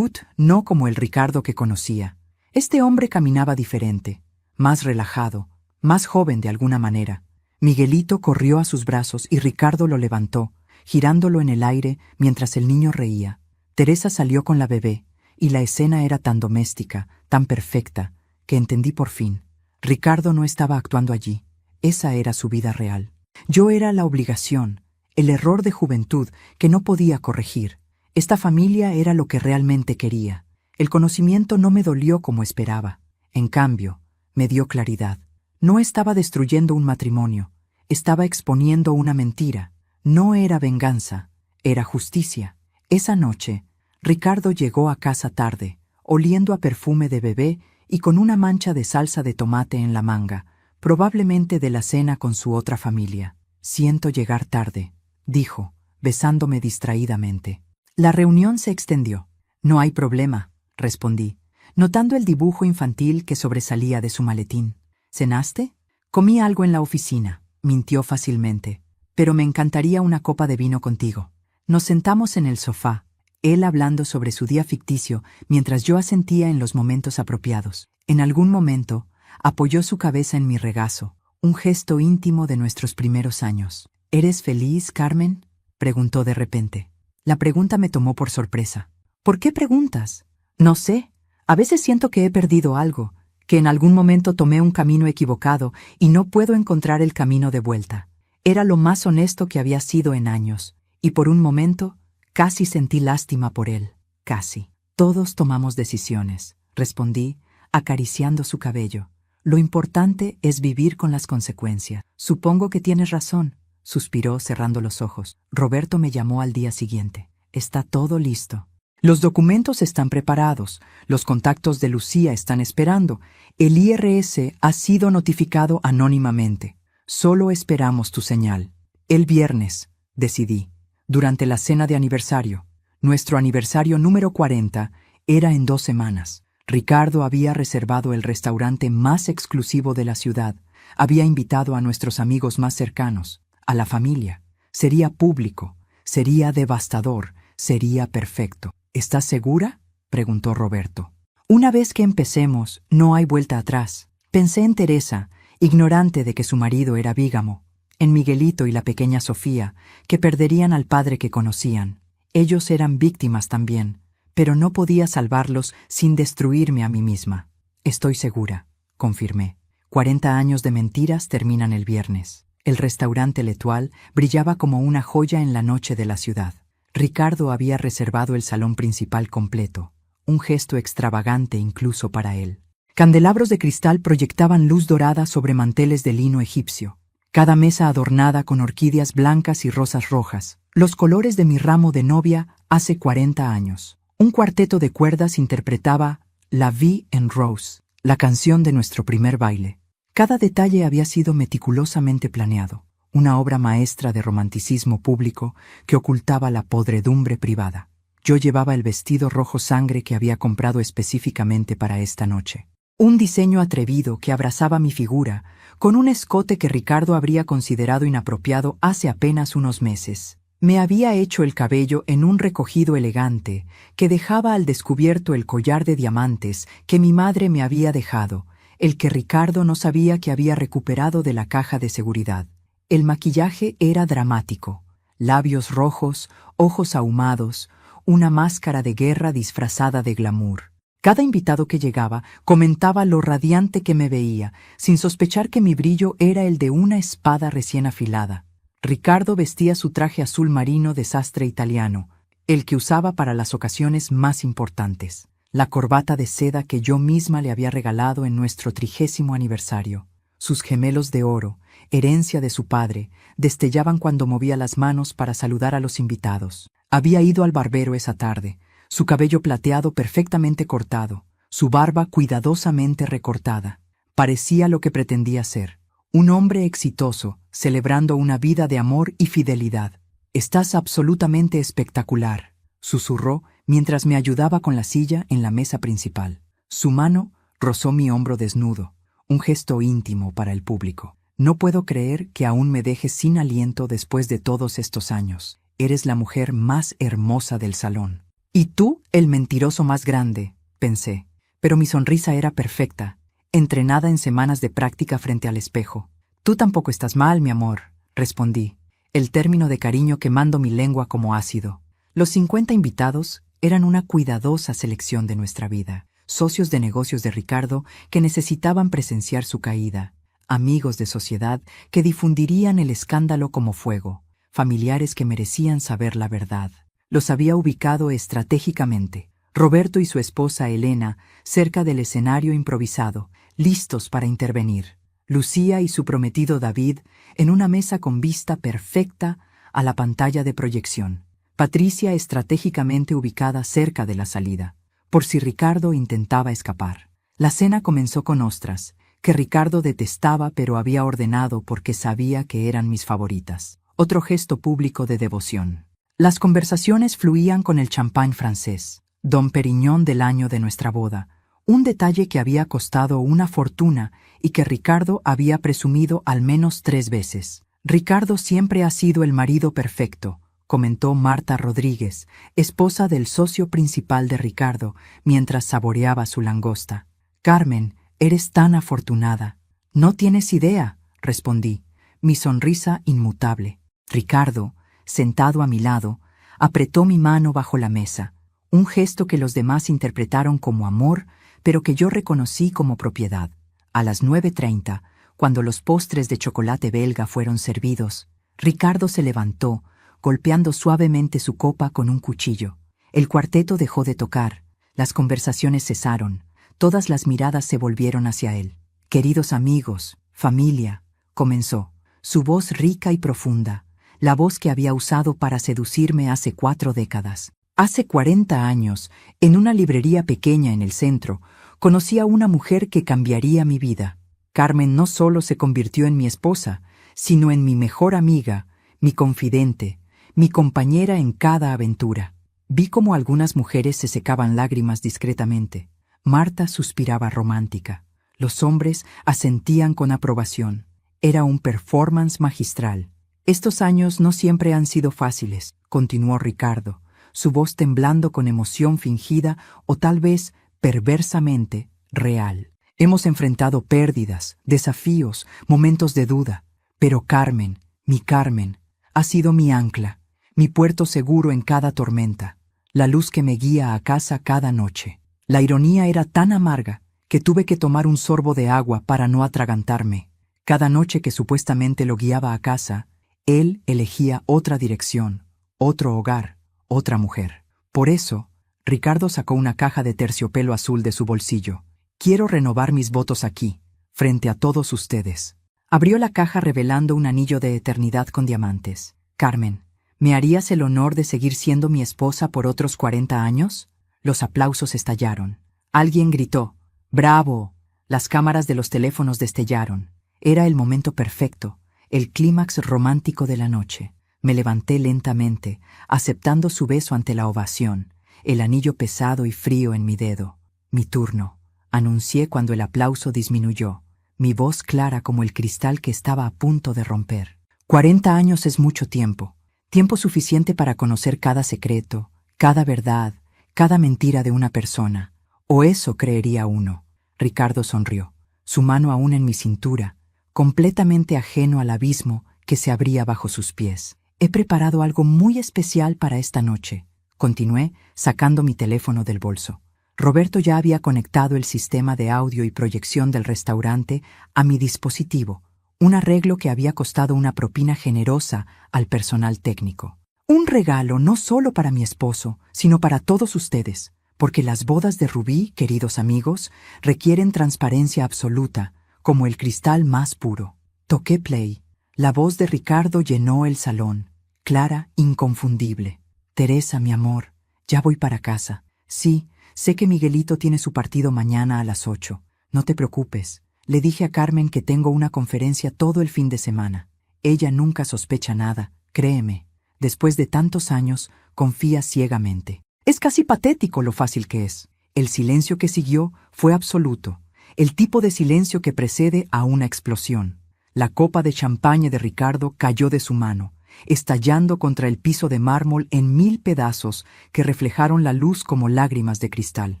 [SPEAKER 1] no como el Ricardo que conocía. Este hombre caminaba diferente, más relajado, más joven de alguna manera. Miguelito corrió a sus brazos y Ricardo lo levantó, girándolo en el aire mientras el niño reía. Teresa salió con la bebé, y la escena era tan doméstica, tan perfecta, que entendí por fin. Ricardo no estaba actuando allí. Esa era su vida real. Yo era la obligación, el error de juventud que no podía corregir. Esta familia era lo que realmente quería. El conocimiento no me dolió como esperaba. En cambio, me dio claridad. No estaba destruyendo un matrimonio, estaba exponiendo una mentira. No era venganza, era justicia. Esa noche, Ricardo llegó a casa tarde, oliendo a perfume de bebé y con una mancha de salsa de tomate en la manga, probablemente de la cena con su otra familia. «Siento llegar tarde», dijo, besándome distraídamente. La reunión se extendió. «No hay problema», respondí, notando el dibujo infantil que sobresalía de su maletín. «¿Cenaste?» «Comí algo en la oficina», mintió fácilmente, «pero me encantaría una copa de vino contigo». Nos sentamos en el sofá, él hablando sobre su día ficticio mientras yo asentía en los momentos apropiados. En algún momento, apoyó su cabeza en mi regazo, un gesto íntimo de nuestros primeros años. «¿Eres feliz, Carmen?», preguntó de repente. La pregunta me tomó por sorpresa. «¿Por qué preguntas?» «No sé. A veces siento que he perdido algo, que en algún momento tomé un camino equivocado y no puedo encontrar el camino de vuelta». Era lo más honesto que había sido en años, y por un momento casi sentí lástima por él. Casi. «Todos tomamos decisiones», respondí, acariciando su cabello. «Lo importante es vivir con las consecuencias». «Supongo que tienes razón», suspiró cerrando los ojos. Roberto me llamó al día siguiente. «Está todo listo. Los documentos están preparados, los contactos de Lucía están esperando, el IRS ha sido notificado anónimamente. Solo esperamos tu señal». «El viernes», decidí, durante la cena de aniversario. Nuestro aniversario número 40 era en 2 semanas. Ricardo había reservado el restaurante más exclusivo de la ciudad, había invitado a nuestros amigos más cercanos, a la familia. Sería público, sería devastador, sería perfecto. «¿Estás segura?», preguntó Roberto. «Una vez que empecemos, no hay vuelta atrás». Pensé en Teresa, ignorante de que su marido era bígamo, en Miguelito y la pequeña Sofía, que perderían al padre que conocían, Ellos eran víctimas también, pero no podía salvarlos sin destruirme a mí misma. Estoy segura, confirmé. 40 años de mentiras terminan el viernes. El restaurante L'Étoile brillaba como una joya en la noche de la ciudad. Ricardo había reservado el salón principal completo, un gesto extravagante incluso para él. Candelabros de cristal proyectaban luz dorada sobre manteles de lino egipcio, cada mesa adornada con orquídeas blancas y rosas rojas, los colores de mi ramo de novia hace 40 años. Un cuarteto de cuerdas interpretaba La Vie en Rose, la canción de nuestro primer baile. Cada detalle había sido meticulosamente planeado, una obra maestra de romanticismo público que ocultaba la podredumbre privada. Yo llevaba el vestido rojo sangre que había comprado específicamente para esta noche. Un diseño atrevido que abrazaba mi figura, con un escote que Ricardo habría considerado inapropiado hace apenas unos meses. Me había hecho el cabello en un recogido elegante que dejaba al descubierto el collar de diamantes que mi madre me había dejado, el que Ricardo no sabía que había recuperado de la caja de seguridad. El maquillaje era dramático, labios rojos, ojos ahumados, una máscara de guerra disfrazada de glamour. Cada invitado que llegaba comentaba lo radiante que me veía, sin sospechar que mi brillo era el de una espada recién afilada. Ricardo vestía su traje azul marino de sastre italiano, el que usaba para las ocasiones más importantes, la corbata de seda que yo misma le había regalado en nuestro 30º aniversario. Sus gemelos de oro, herencia de su padre, destellaban cuando movía las manos para saludar a los invitados. Había ido al barbero esa tarde, su cabello plateado perfectamente cortado, su barba cuidadosamente recortada. Parecía lo que pretendía ser, un hombre exitoso, celebrando una vida de amor y fidelidad. «Estás absolutamente espectacular», susurró mientras me ayudaba con la silla en la mesa principal. Su mano rozó mi hombro desnudo, un gesto íntimo para el público. «No puedo creer que aún me dejes sin aliento después de todos estos años. Eres la mujer más hermosa del salón». «Y tú, el mentiroso más grande», pensé. Pero mi sonrisa era perfecta, entrenada en semanas de práctica frente al espejo. «Tú tampoco estás mal, mi amor», respondí, el término de cariño quemando mi lengua como ácido. Los 50 invitados eran una cuidadosa selección de nuestra vida, socios de negocios de Ricardo que necesitaban presenciar su caída, amigos de sociedad que difundirían el escándalo como fuego, familiares que merecían saber la verdad. Los había ubicado estratégicamente, Roberto y su esposa Elena, cerca del escenario improvisado, listos para intervenir. Lucía y su prometido David en una mesa con vista perfecta a la pantalla de proyección. Patricia estratégicamente ubicada cerca de la salida, por si Ricardo intentaba escapar. La cena comenzó con ostras, que Ricardo detestaba pero había ordenado porque sabía que eran mis favoritas. Otro gesto público de devoción. Las conversaciones fluían con el champán francés, Dom Perignon del año de nuestra boda, un detalle que había costado una fortuna y que Ricardo había presumido al menos 3 veces. «Ricardo siempre ha sido el marido perfecto», comentó Marta Rodríguez, esposa del socio principal de Ricardo, mientras saboreaba su langosta. «Carmen, eres tan afortunada». «No tienes idea», respondí, mi sonrisa inmutable. Ricardo, sentado a mi lado, apretó mi mano bajo la mesa, un gesto que los demás interpretaron como amor, pero que yo reconocí como propiedad. A las 9:30, cuando los postres de chocolate belga fueron servidos, Ricardo se levantó, golpeando suavemente su copa con un cuchillo. El cuarteto dejó de tocar, las conversaciones cesaron, todas las miradas se volvieron hacia él. «Queridos amigos, familia», comenzó, su voz rica y profunda, la voz que había usado para seducirme hace 4 décadas. Hace 40 años, en una librería pequeña en el centro, conocí a una mujer que cambiaría mi vida. Carmen no solo se convirtió en mi esposa, sino en mi mejor amiga, mi confidente, mi compañera en cada aventura. Vi cómo algunas mujeres se secaban lágrimas discretamente. Marta suspiraba romántica. Los hombres asentían con aprobación. Era un performance magistral. «Estos años no siempre han sido fáciles», continuó Ricardo, su voz temblando con emoción fingida o tal vez perversamente real. «Hemos enfrentado pérdidas, desafíos, momentos de duda, pero Carmen, mi Carmen, ha sido mi ancla, mi puerto seguro en cada tormenta, la luz que me guía a casa cada noche. La ironía era tan amarga que tuve que tomar un sorbo de agua para no atragantarme. Cada noche que supuestamente lo guiaba a casa, él elegía otra dirección, otro hogar, otra mujer. Por eso, Ricardo sacó una caja de terciopelo azul de su bolsillo. Quiero renovar mis votos aquí, frente a todos ustedes. Abrió la caja revelando un anillo de eternidad con diamantes. Carmen, ¿me harías el honor de seguir siendo mi esposa por otros 40 años? Los aplausos estallaron. Alguien gritó, ¡bravo! Las cámaras de los teléfonos destellaron. Era el momento perfecto, el clímax romántico de la noche. Me levanté lentamente, aceptando su beso ante la ovación, el anillo pesado y frío en mi dedo. Mi turno, anuncié cuando el aplauso disminuyó, mi voz clara como el cristal que estaba a punto de romper. 40 años es mucho tiempo, tiempo suficiente para conocer cada secreto, cada verdad, cada mentira de una persona. O eso creería uno. Ricardo sonrió, su mano aún en mi cintura, completamente ajeno al abismo que se abría bajo sus pies. He preparado algo muy especial para esta noche, continué, sacando mi teléfono del bolso. Roberto ya había conectado el sistema de audio y proyección del restaurante a mi dispositivo, un arreglo que había costado una propina generosa al personal técnico. Un regalo no solo para mi esposo, sino para todos ustedes, porque las bodas de Rubí, queridos amigos, requieren transparencia absoluta, como el cristal más puro. Toqué play. La voz de Ricardo llenó el salón, clara, inconfundible. Teresa, mi amor, ya voy para casa. Sí, sé que Miguelito tiene su partido mañana a las 8. No te preocupes. Le dije a Carmen que tengo una conferencia todo el fin de semana. Ella nunca sospecha nada, créeme. Después de tantos años, confía ciegamente. Es casi patético lo fácil que es. El silencio que siguió fue absoluto, el tipo de silencio que precede a una explosión. La copa de champaña de Ricardo cayó de su mano, estallando contra el piso de mármol en 1000 pedazos que reflejaron la luz como lágrimas de cristal.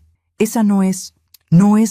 [SPEAKER 1] Esa no es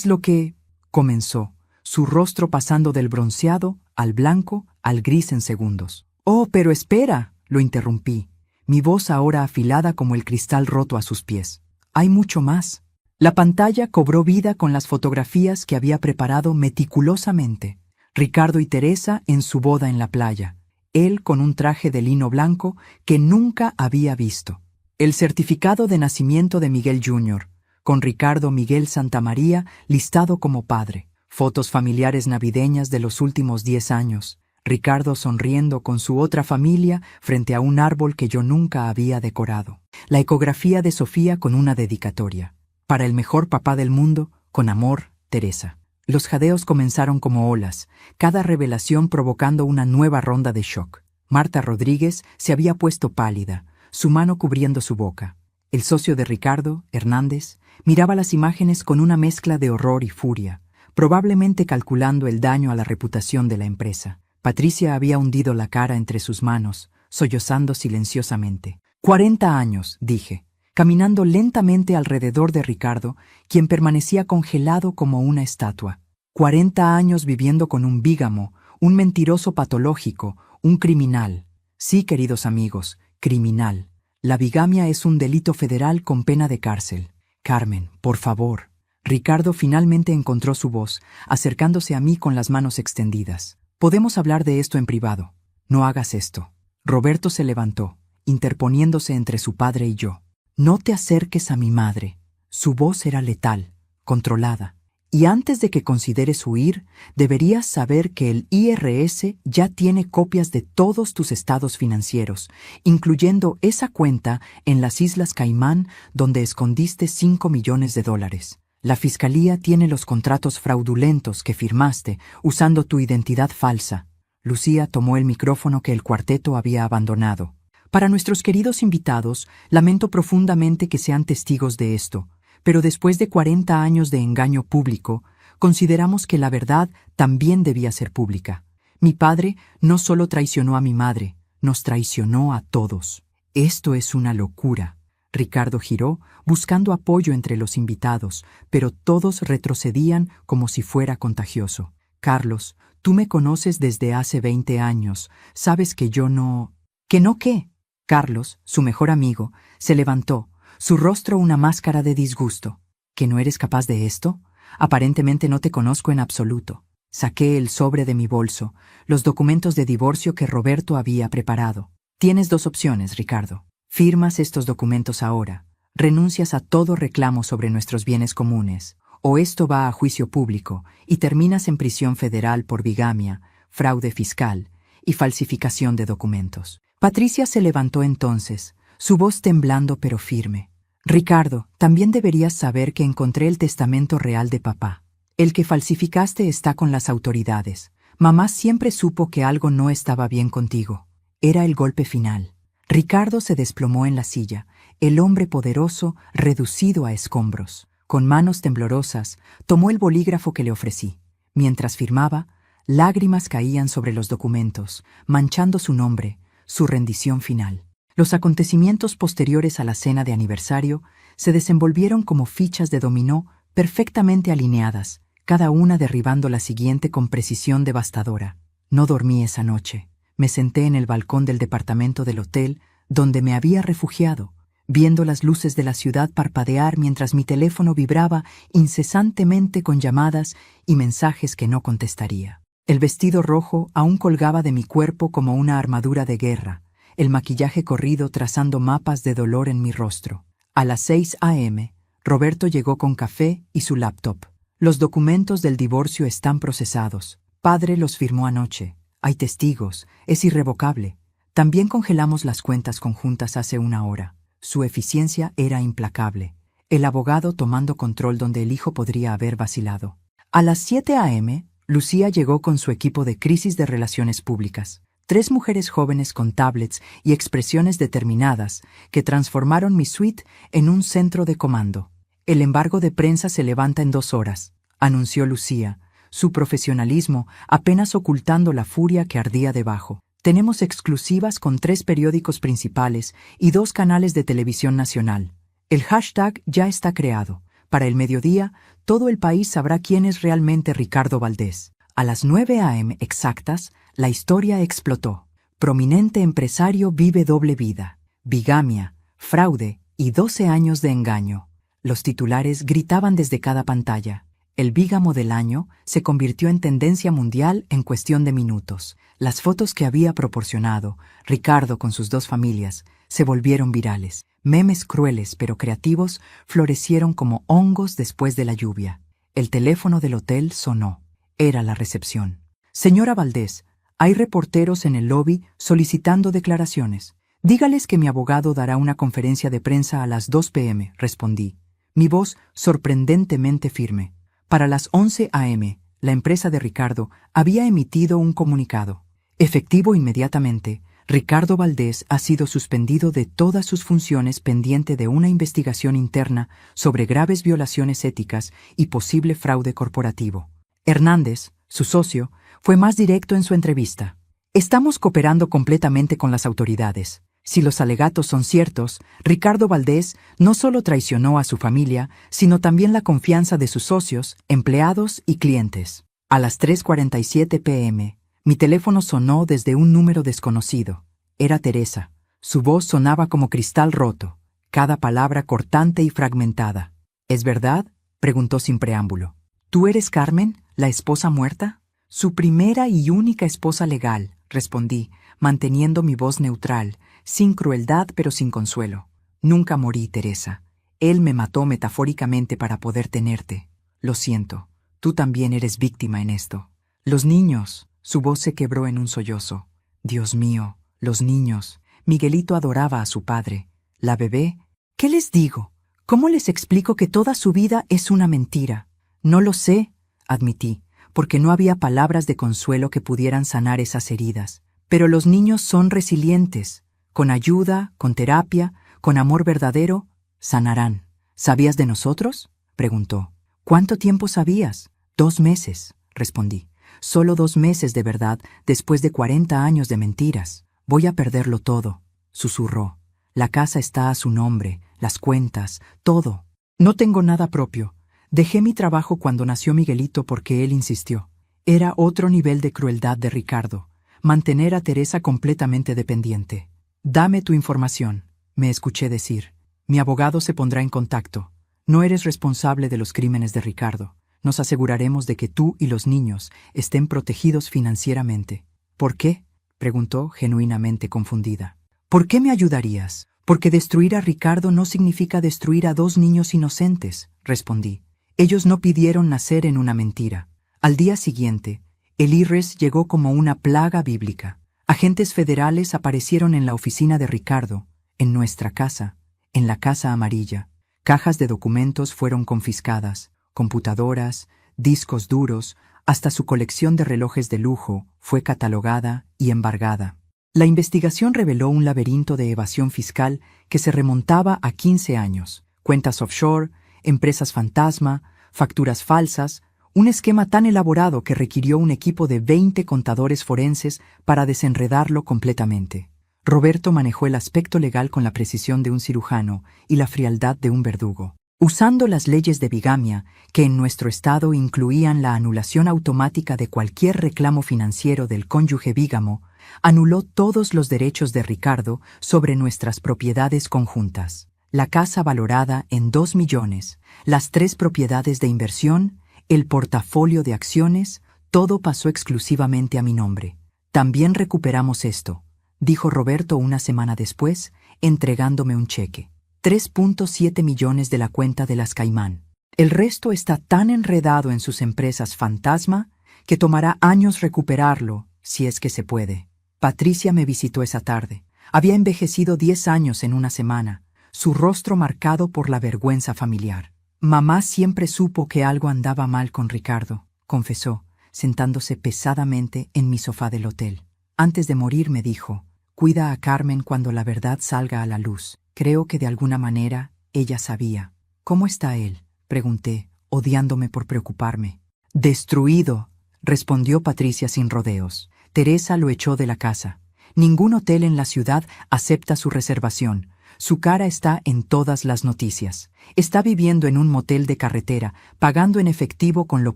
[SPEAKER 1] lo que... comenzó, su rostro pasando del bronceado al blanco al gris en segundos. Oh, pero espera, lo interrumpí, mi voz ahora afilada como el cristal roto a sus pies. Hay mucho más. La pantalla cobró vida con las fotografías que había preparado meticulosamente. Ricardo y Teresa en su boda en la playa, él con un traje de lino blanco que nunca había visto. El certificado de nacimiento de Miguel Jr., con Ricardo Miguel Santamaría listado como padre. Fotos familiares navideñas de los últimos 10 años. Ricardo sonriendo con su otra familia frente a un árbol que yo nunca había decorado. La ecografía de Sofía con una dedicatoria. Para el mejor papá del mundo, con amor, Teresa. Los jadeos comenzaron como olas, cada revelación provocando una nueva ronda de shock. Marta Rodríguez se había puesto pálida, su mano cubriendo su boca. El socio de Ricardo, Hernández, miraba las imágenes con una mezcla de horror y furia, probablemente calculando el daño a la reputación de la empresa. Patricia había hundido la cara entre sus manos, sollozando silenciosamente. 40 años, dije, caminando lentamente alrededor de Ricardo, quien permanecía congelado como una estatua. 40 años viviendo con un bígamo, un mentiroso patológico, un criminal. Sí, queridos amigos, criminal. La bigamia es un delito federal con pena de cárcel. Carmen, por favor. Ricardo finalmente encontró su voz, acercándose a mí con las manos extendidas. Podemos hablar de esto en privado. No hagas esto. Roberto se levantó, interponiéndose entre su padre y yo. No te acerques a mi madre. Su voz era letal, controlada. Y antes de que consideres huir, deberías saber que el IRS ya tiene copias de todos tus estados financieros, incluyendo esa cuenta en las Islas Caimán donde escondiste $5 millones. La fiscalía tiene los contratos fraudulentos que firmaste usando tu identidad falsa. Lucía tomó el micrófono que el cuarteto había abandonado. Para nuestros queridos invitados, lamento profundamente que sean testigos de esto, pero después de 40 años de engaño público, consideramos que la verdad también debía ser pública. Mi padre no solo traicionó a mi madre, nos traicionó a todos. Esto es una locura. Ricardo giró, buscando apoyo entre los invitados, pero todos retrocedían como si fuera contagioso. Carlos, tú me conoces desde hace 20 años. Sabes que yo no... ¿Que no qué? Carlos, su mejor amigo, se levantó, su rostro una máscara de disgusto. ¿Que no eres capaz de esto? Aparentemente no te conozco en absoluto. Saqué el sobre de mi bolso, los documentos de divorcio que Roberto había preparado. Tienes dos opciones, Ricardo. Firmas estos documentos ahora, renuncias a todo reclamo sobre nuestros bienes comunes, o esto va a juicio público y terminas en prisión federal por bigamia, fraude fiscal y falsificación de documentos. Patricia se levantó entonces, su voz temblando pero firme. Ricardo, también deberías saber que encontré el testamento real de papá. El que falsificaste está con las autoridades. Mamá siempre supo que algo no estaba bien contigo. Era el golpe final. Ricardo se desplomó en la silla, el hombre poderoso reducido a escombros. Con manos temblorosas, tomó el bolígrafo que le ofrecí. Mientras firmaba, lágrimas caían sobre los documentos, manchando su nombre, su rendición final. Los acontecimientos posteriores a la cena de aniversario se desenvolvieron como fichas de dominó perfectamente alineadas, cada una derribando la siguiente con precisión devastadora. No dormí esa noche. Me senté en el balcón del departamento del hotel donde me había refugiado, viendo las luces de la ciudad parpadear mientras mi teléfono vibraba incesantemente con llamadas y mensajes que no contestaría. El vestido rojo aún colgaba de mi cuerpo como una armadura de guerra, el maquillaje corrido trazando mapas de dolor en mi rostro. A las 6 a.m., Roberto llegó con café y su laptop. Los documentos del divorcio están procesados. Padre los firmó anoche. Hay testigos. Es irrevocable. También congelamos las cuentas conjuntas hace una hora. Su eficiencia era implacable. El abogado tomando control donde el hijo podría haber vacilado. A las 7 a.m., Lucía llegó con su equipo de crisis de relaciones públicas. 3 mujeres jóvenes con tablets y expresiones determinadas que transformaron mi suite en un centro de comando. El embargo de prensa se levanta en 2 horas, anunció Lucía, su profesionalismo apenas ocultando la furia que ardía debajo. Tenemos exclusivas con 3 periódicos principales y 2 canales de televisión nacional. El hashtag ya está creado. Para el mediodía, todo el país sabrá quién es realmente Ricardo Valdés. A las 9 a.m. exactas, la historia explotó. Prominente empresario vive doble vida. Bigamia, fraude y 12 años de engaño. Los titulares gritaban desde cada pantalla. El bígamo del año se convirtió en tendencia mundial en cuestión de minutos. Las fotos que había proporcionado Ricardo con sus 2 familias se volvieron virales. Memes crueles pero creativos florecieron como hongos después de la lluvia. El teléfono del hotel sonó. Era la recepción. Señora Valdés, hay reporteros en el lobby solicitando declaraciones. Dígales que mi abogado dará una conferencia de prensa a las 2 p.m., respondí. Mi voz sorprendentemente firme. Para las 11 a.m., la empresa de Ricardo había emitido un comunicado. Efectivo inmediatamente, Ricardo Valdés ha sido suspendido de todas sus funciones pendiente de una investigación interna sobre graves violaciones éticas y posible fraude corporativo. Hernández, su socio, fue más directo en su entrevista. Estamos cooperando completamente con las autoridades. Si los alegatos son ciertos, Ricardo Valdés no solo traicionó a su familia, sino también la confianza de sus socios, empleados y clientes. A las 3:47 p.m., mi teléfono sonó desde un número desconocido. Era Teresa. Su voz sonaba como cristal roto, cada palabra cortante y fragmentada. ¿Es verdad?, preguntó sin preámbulo. ¿Tú eres Carmen, la esposa muerta? Su primera y única esposa legal, respondí, manteniendo mi voz neutral, sin crueldad pero sin consuelo. Nunca morí, Teresa. Él me mató metafóricamente para poder tenerte. Lo siento, tú también eres víctima en esto. Los niños. Su voz se quebró en un sollozo. Dios mío, los niños. Miguelito adoraba a su padre. La bebé. ¿Qué les digo? ¿Cómo les explico que toda su vida es una mentira? No lo sé, admití, porque no había palabras de consuelo que pudieran sanar esas heridas. Pero los niños son resilientes. Con ayuda, con terapia, con amor verdadero, sanarán. ¿Sabías de nosotros?, preguntó. ¿Cuánto tiempo sabías? 2 meses, respondí. Solo 2 meses de verdad después de 40 años de mentiras. Voy a perderlo todo, susurró. La casa está a su nombre, las cuentas, todo. No tengo nada propio. Dejé mi trabajo cuando nació Miguelito porque él insistió. Era otro nivel de crueldad de Ricardo, mantener a Teresa completamente dependiente. Dame tu información, me escuché decir. Mi abogado se pondrá en contacto. No eres responsable de los crímenes de Ricardo. Nos aseguraremos de que tú y los niños estén protegidos financieramente. ¿Por qué?, preguntó, genuinamente confundida. ¿Por qué me ayudarías? Porque destruir a Ricardo no significa destruir a 2 niños inocentes, respondí. Ellos no pidieron nacer en una mentira. Al día siguiente, el IRS llegó como una plaga bíblica. Agentes federales aparecieron en la oficina de Ricardo, en nuestra casa, en la Casa Amarilla. Cajas de documentos fueron confiscadas, computadoras, discos duros, hasta su colección de relojes de lujo fue catalogada y embargada. La investigación reveló un laberinto de evasión fiscal que se remontaba a 15 años, cuentas offshore, empresas fantasma, facturas falsas, un esquema tan elaborado que requirió un equipo de 20 contadores forenses para desenredarlo completamente. Roberto manejó el aspecto legal con la precisión de un cirujano y la frialdad de un verdugo. Usando las leyes de bigamia, que en nuestro estado incluían la anulación automática de cualquier reclamo financiero del cónyuge bígamo, anuló todos los derechos de Ricardo sobre nuestras propiedades conjuntas. La casa valorada en 2 millones, las 3 propiedades de inversión, el portafolio de acciones, todo pasó exclusivamente a mi nombre. También recuperamos esto, dijo Roberto una semana después, entregándome un cheque. 3.7 millones de la cuenta de las Caimán. El resto está tan enredado en sus empresas fantasma que tomará años recuperarlo, si es que se puede. Patricia me visitó esa tarde. Había envejecido 10 años en una semana, su rostro marcado por la vergüenza familiar. Mamá siempre supo que algo andaba mal con Ricardo, confesó, sentándose pesadamente en mi sofá del hotel. Antes de morir me dijo, cuida a Carmen cuando la verdad salga a la luz. Creo que de alguna manera ella sabía. ¿Cómo está él?, pregunté, odiándome por preocuparme. Destruido, respondió Patricia sin rodeos. Teresa lo echó de la casa. Ningún hotel en la ciudad acepta su reservación. Su cara está en todas las noticias. Está viviendo en un motel de carretera, pagando en efectivo con lo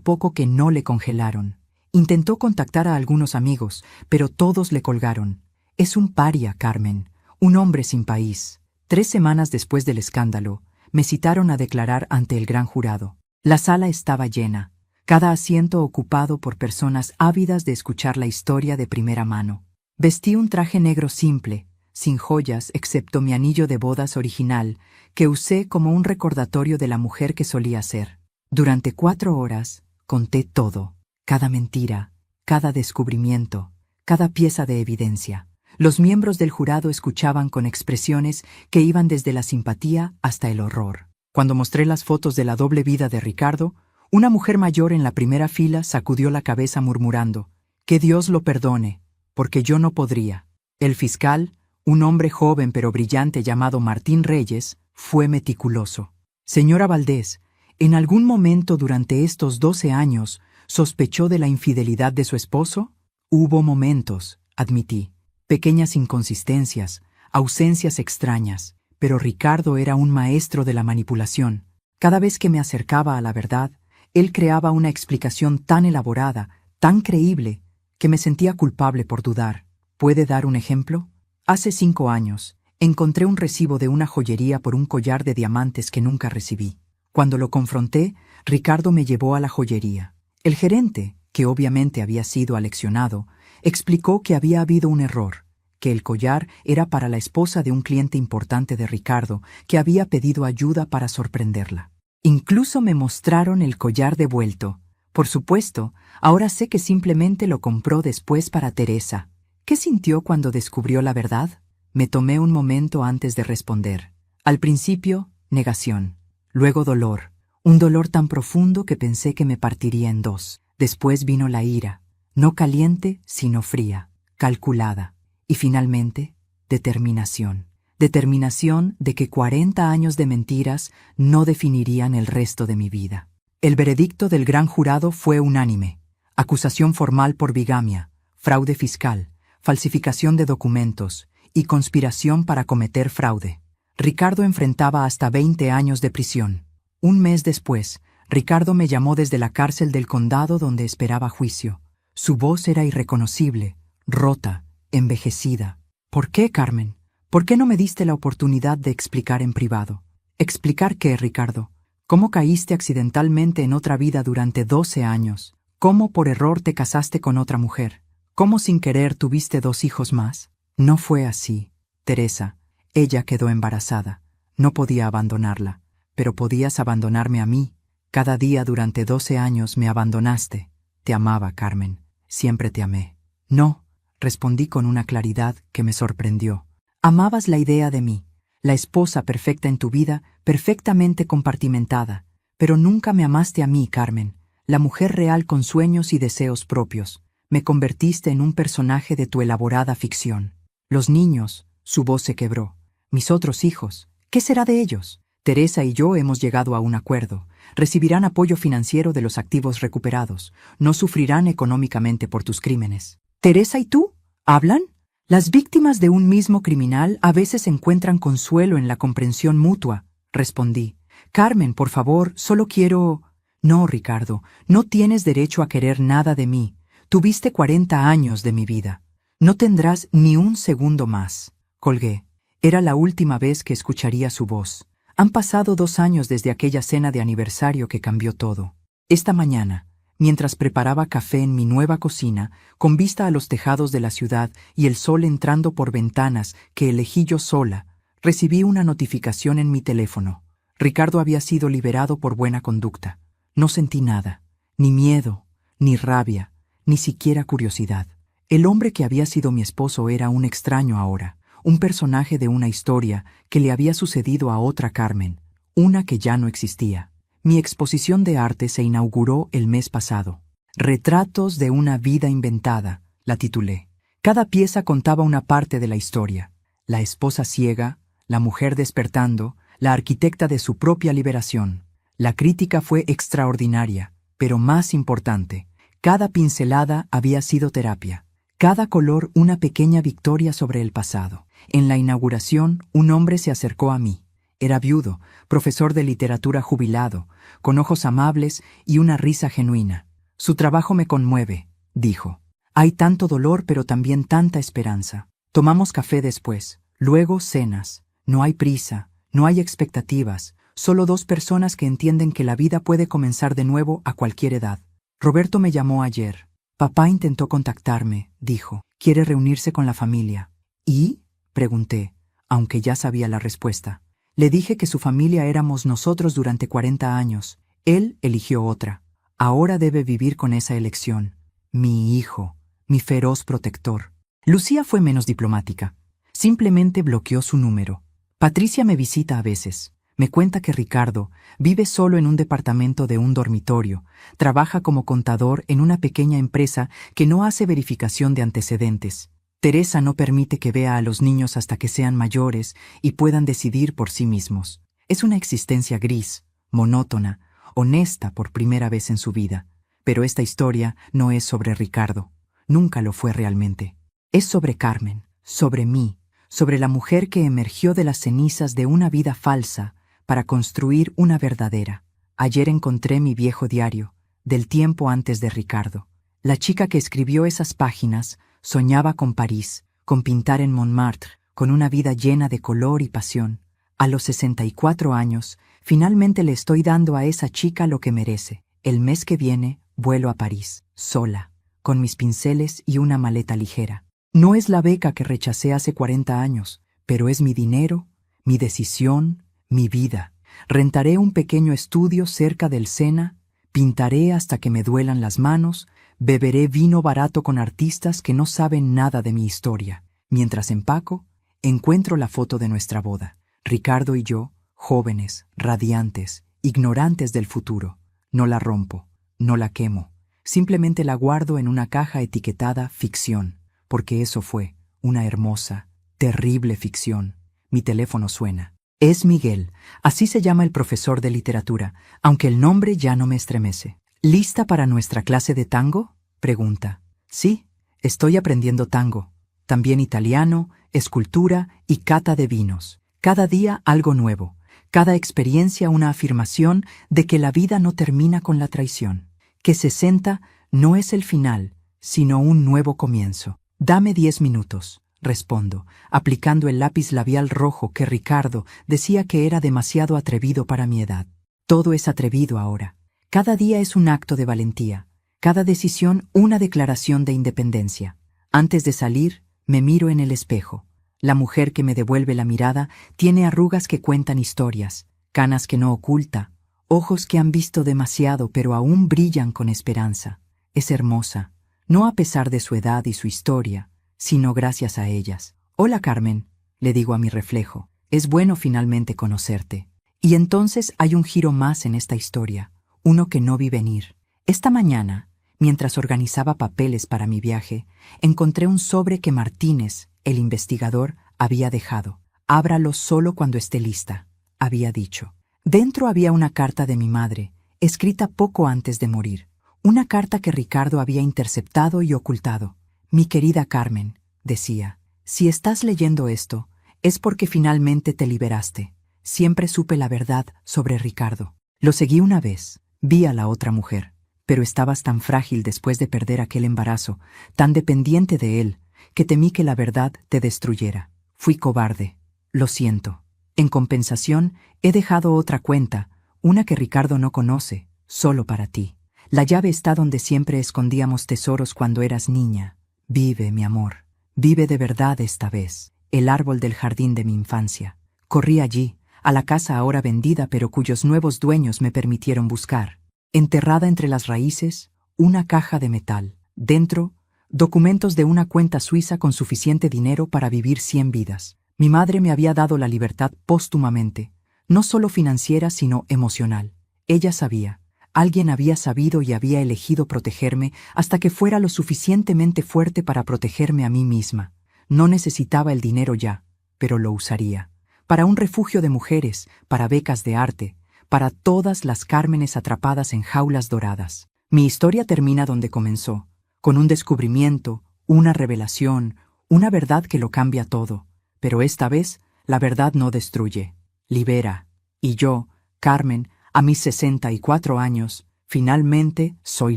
[SPEAKER 1] poco que no le congelaron. Intentó contactar a algunos amigos, pero todos le colgaron. Es un paria, Carmen, un hombre sin país. 3 semanas después del escándalo, me citaron a declarar ante el gran jurado. La sala estaba llena, cada asiento ocupado por personas ávidas de escuchar la historia de primera mano. Vestí un traje negro simple, sin joyas excepto mi anillo de bodas original, que usé como un recordatorio de la mujer que solía ser. Durante 4 horas, conté todo, cada mentira, cada descubrimiento, cada pieza de evidencia. Los miembros del jurado escuchaban con expresiones que iban desde la simpatía hasta el horror. Cuando mostré las fotos de la doble vida de Ricardo, una mujer mayor en la primera fila sacudió la cabeza murmurando, «Que Dios lo perdone, porque yo no podría». El fiscal, un hombre joven pero brillante llamado Martín Reyes, fue meticuloso. «Señora Valdés, ¿en algún momento durante estos 12 años sospechó de la infidelidad de su esposo?» «Hubo momentos», admití. Pequeñas inconsistencias, ausencias extrañas, pero Ricardo era un maestro de la manipulación. Cada vez que me acercaba a la verdad, él creaba una explicación tan elaborada, tan creíble, que me sentía culpable por dudar. ¿Puede dar un ejemplo? Hace 5 años, encontré un recibo de una joyería por un collar de diamantes que nunca recibí. Cuando lo confronté, Ricardo me llevó a la joyería. El gerente, que obviamente había sido aleccionado, explicó que había habido un error, que el collar era para la esposa de un cliente importante de Ricardo que había pedido ayuda para sorprenderla. Incluso me mostraron el collar devuelto. Por supuesto, ahora sé que simplemente lo compró después para Teresa. ¿Qué sintió cuando descubrió la verdad? Me tomé un momento antes de responder. Al principio, negación. Luego dolor. Un dolor tan profundo que pensé que me partiría en 2. Después vino la ira. No caliente, sino fría, calculada. Y finalmente, determinación. Determinación de que 40 años de mentiras no definirían el resto de mi vida. El veredicto del gran jurado fue unánime. Acusación formal por bigamia, fraude fiscal, falsificación de documentos y conspiración para cometer fraude. Ricardo enfrentaba hasta 20 años de prisión. Un mes después, Ricardo me llamó desde la cárcel del condado donde esperaba juicio. Su voz era irreconocible, rota, envejecida. ¿Por qué, Carmen? ¿Por qué no me diste la oportunidad de explicar en privado? ¿Explicar qué, Ricardo? ¿Cómo caíste accidentalmente en otra vida durante 12 años? ¿Cómo por error te casaste con otra mujer? ¿Cómo sin querer tuviste 2 hijos más? No fue así, Teresa. Ella quedó embarazada. No podía abandonarla, pero podías abandonarme a mí. Cada día durante 12 años me abandonaste. Te amaba, Carmen. Siempre te amé. No, respondí con una claridad que me sorprendió. Amabas la idea de mí, la esposa perfecta en tu vida, perfectamente compartimentada, pero nunca me amaste a mí, Carmen, la mujer real con sueños y deseos propios. Me convertiste en un personaje de tu elaborada ficción. Los niños, su voz se quebró. Mis otros hijos, ¿qué será de ellos? Teresa y yo hemos llegado a un acuerdo. Recibirán apoyo financiero de los activos recuperados. No sufrirán económicamente por tus crímenes. ¿Teresa y tú? ¿Hablan? Las víctimas de un mismo criminal a veces encuentran consuelo en la comprensión mutua, respondí. Carmen, por favor, solo quiero... No, Ricardo, no tienes derecho a querer nada de mí. Tuviste 40 años de mi vida. No tendrás ni un segundo más. Colgué. Era la última vez que escucharía su voz. Han pasado 2 años desde aquella cena de aniversario que cambió todo. Esta mañana, mientras preparaba café en mi nueva cocina, con vista a los tejados de la ciudad y el sol entrando por ventanas que elegí yo sola, recibí una notificación en mi teléfono. Ricardo había sido liberado por buena conducta. No sentí nada, ni miedo, ni rabia, ni siquiera curiosidad. El hombre que había sido mi esposo era un extraño ahora, un personaje de una historia que le había sucedido a otra Carmen, una que ya no existía. Mi exposición de arte se inauguró el mes pasado. Retratos de una vida inventada, la titulé. Cada pieza contaba una parte de la historia. La esposa ciega, la mujer despertando, la arquitecta de su propia liberación. La crítica fue extraordinaria, pero más importante, cada pincelada había sido terapia. Cada color una pequeña victoria sobre el pasado. En la inauguración, un hombre se acercó a mí. Era viudo, profesor de literatura jubilado, con ojos amables y una risa genuina. Su trabajo me conmueve, dijo. Hay tanto dolor pero también tanta esperanza. Tomamos café después, luego cenas. No hay prisa, no hay expectativas, solo 2 personas que entienden que la vida puede comenzar de nuevo a cualquier edad. Roberto me llamó ayer. Papá intentó contactarme, dijo. Quiere reunirse con la familia. ¿Y? Pregunté, aunque ya sabía la respuesta. Le dije que su familia éramos nosotros durante 40 años. Él eligió otra. Ahora debe vivir con esa elección. Mi hijo, mi feroz protector. Lucía fue menos diplomática. Simplemente bloqueó su número. Patricia me visita a veces. Me cuenta que Ricardo vive solo en un departamento de un dormitorio, trabaja como contador en una pequeña empresa que no hace verificación de antecedentes. Teresa no permite que vea a los niños hasta que sean mayores y puedan decidir por sí mismos. Es una existencia gris, monótona, honesta por primera vez en su vida. Pero esta historia no es sobre Ricardo. Nunca lo fue realmente. Es sobre Carmen, sobre mí, sobre la mujer que emergió de las cenizas de una vida falsa para construir una verdadera. Ayer encontré mi viejo diario, del tiempo antes de Ricardo. La chica que escribió esas páginas soñaba con París, con pintar en Montmartre, con una vida llena de color y pasión. A los 64 años, finalmente le estoy dando a esa chica lo que merece. El mes que viene, vuelo a París, sola, con mis pinceles y una maleta ligera. No es la beca que rechacé hace 40 años, pero es mi dinero, mi decisión, mi vida. Rentaré un pequeño estudio cerca del Sena, pintaré hasta que me duelan las manos, beberé vino barato con artistas que no saben nada de mi historia. Mientras empaco, encuentro la foto de nuestra boda. Ricardo y yo, jóvenes, radiantes, ignorantes del futuro. No la rompo, no la quemo. Simplemente la guardo en una caja etiquetada ficción, porque eso fue una hermosa, terrible ficción. Mi teléfono suena. Es Miguel, así se llama el profesor de literatura, aunque el nombre ya no me estremece. ¿Lista para nuestra clase de tango? Pregunta. Sí, estoy aprendiendo tango. También italiano, escultura y cata de vinos. Cada día algo nuevo. Cada experiencia una afirmación de que la vida no termina con la traición. Que 60 no es el final, sino un nuevo comienzo. Dame 10 minutos, respondo, aplicando el lápiz labial rojo que Ricardo decía que era demasiado atrevido para mi edad. Todo es atrevido ahora. Cada día es un acto de valentía. Cada decisión una declaración de independencia. Antes de salir, me miro en el espejo. La mujer que me devuelve la mirada tiene arrugas que cuentan historias, canas que no oculta, ojos que han visto demasiado pero aún brillan con esperanza. Es hermosa, no a pesar de su edad y su historia, sino gracias a ellas. Hola Carmen, le digo a mi reflejo, es bueno finalmente conocerte. Y entonces hay un giro más en esta historia, uno que no vi venir. Esta mañana, mientras organizaba papeles para mi viaje, encontré un sobre que Martínez, el investigador, había dejado. Ábralo solo cuando esté lista, había dicho. Dentro había una carta de mi madre, escrita poco antes de morir. Una carta que Ricardo había interceptado y ocultado. Mi querida Carmen, decía, si estás leyendo esto, es porque finalmente te liberaste. Siempre supe la verdad sobre Ricardo. Lo seguí una vez, vi a la otra mujer, pero estabas tan frágil después de perder aquel embarazo, tan dependiente de él, que temí que la verdad te destruyera. Fui cobarde. Lo siento. En compensación, he dejado otra cuenta, una que Ricardo no conoce, solo para ti. La llave está donde siempre escondíamos tesoros cuando eras niña. Vive, mi amor. Vive de verdad esta vez. El árbol del jardín de mi infancia. Corrí allí, a la casa ahora vendida pero cuyos nuevos dueños me permitieron buscar. Enterrada entre las raíces, una caja de metal. Dentro, documentos de una cuenta suiza con suficiente dinero para vivir 100 vidas. Mi madre me había dado la libertad póstumamente, no solo financiera sino emocional. Ella sabía, alguien había sabido y había elegido protegerme hasta que fuera lo suficientemente fuerte para protegerme a mí misma. No necesitaba el dinero ya, pero lo usaría. Para un refugio de mujeres, para becas de arte, para todas las Cármenes atrapadas en jaulas doradas. Mi historia termina donde comenzó, con un descubrimiento, una revelación, una verdad que lo cambia todo. Pero esta vez, la verdad no destruye, libera. Y yo, Carmen, a mis 64 años, finalmente soy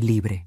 [SPEAKER 1] libre.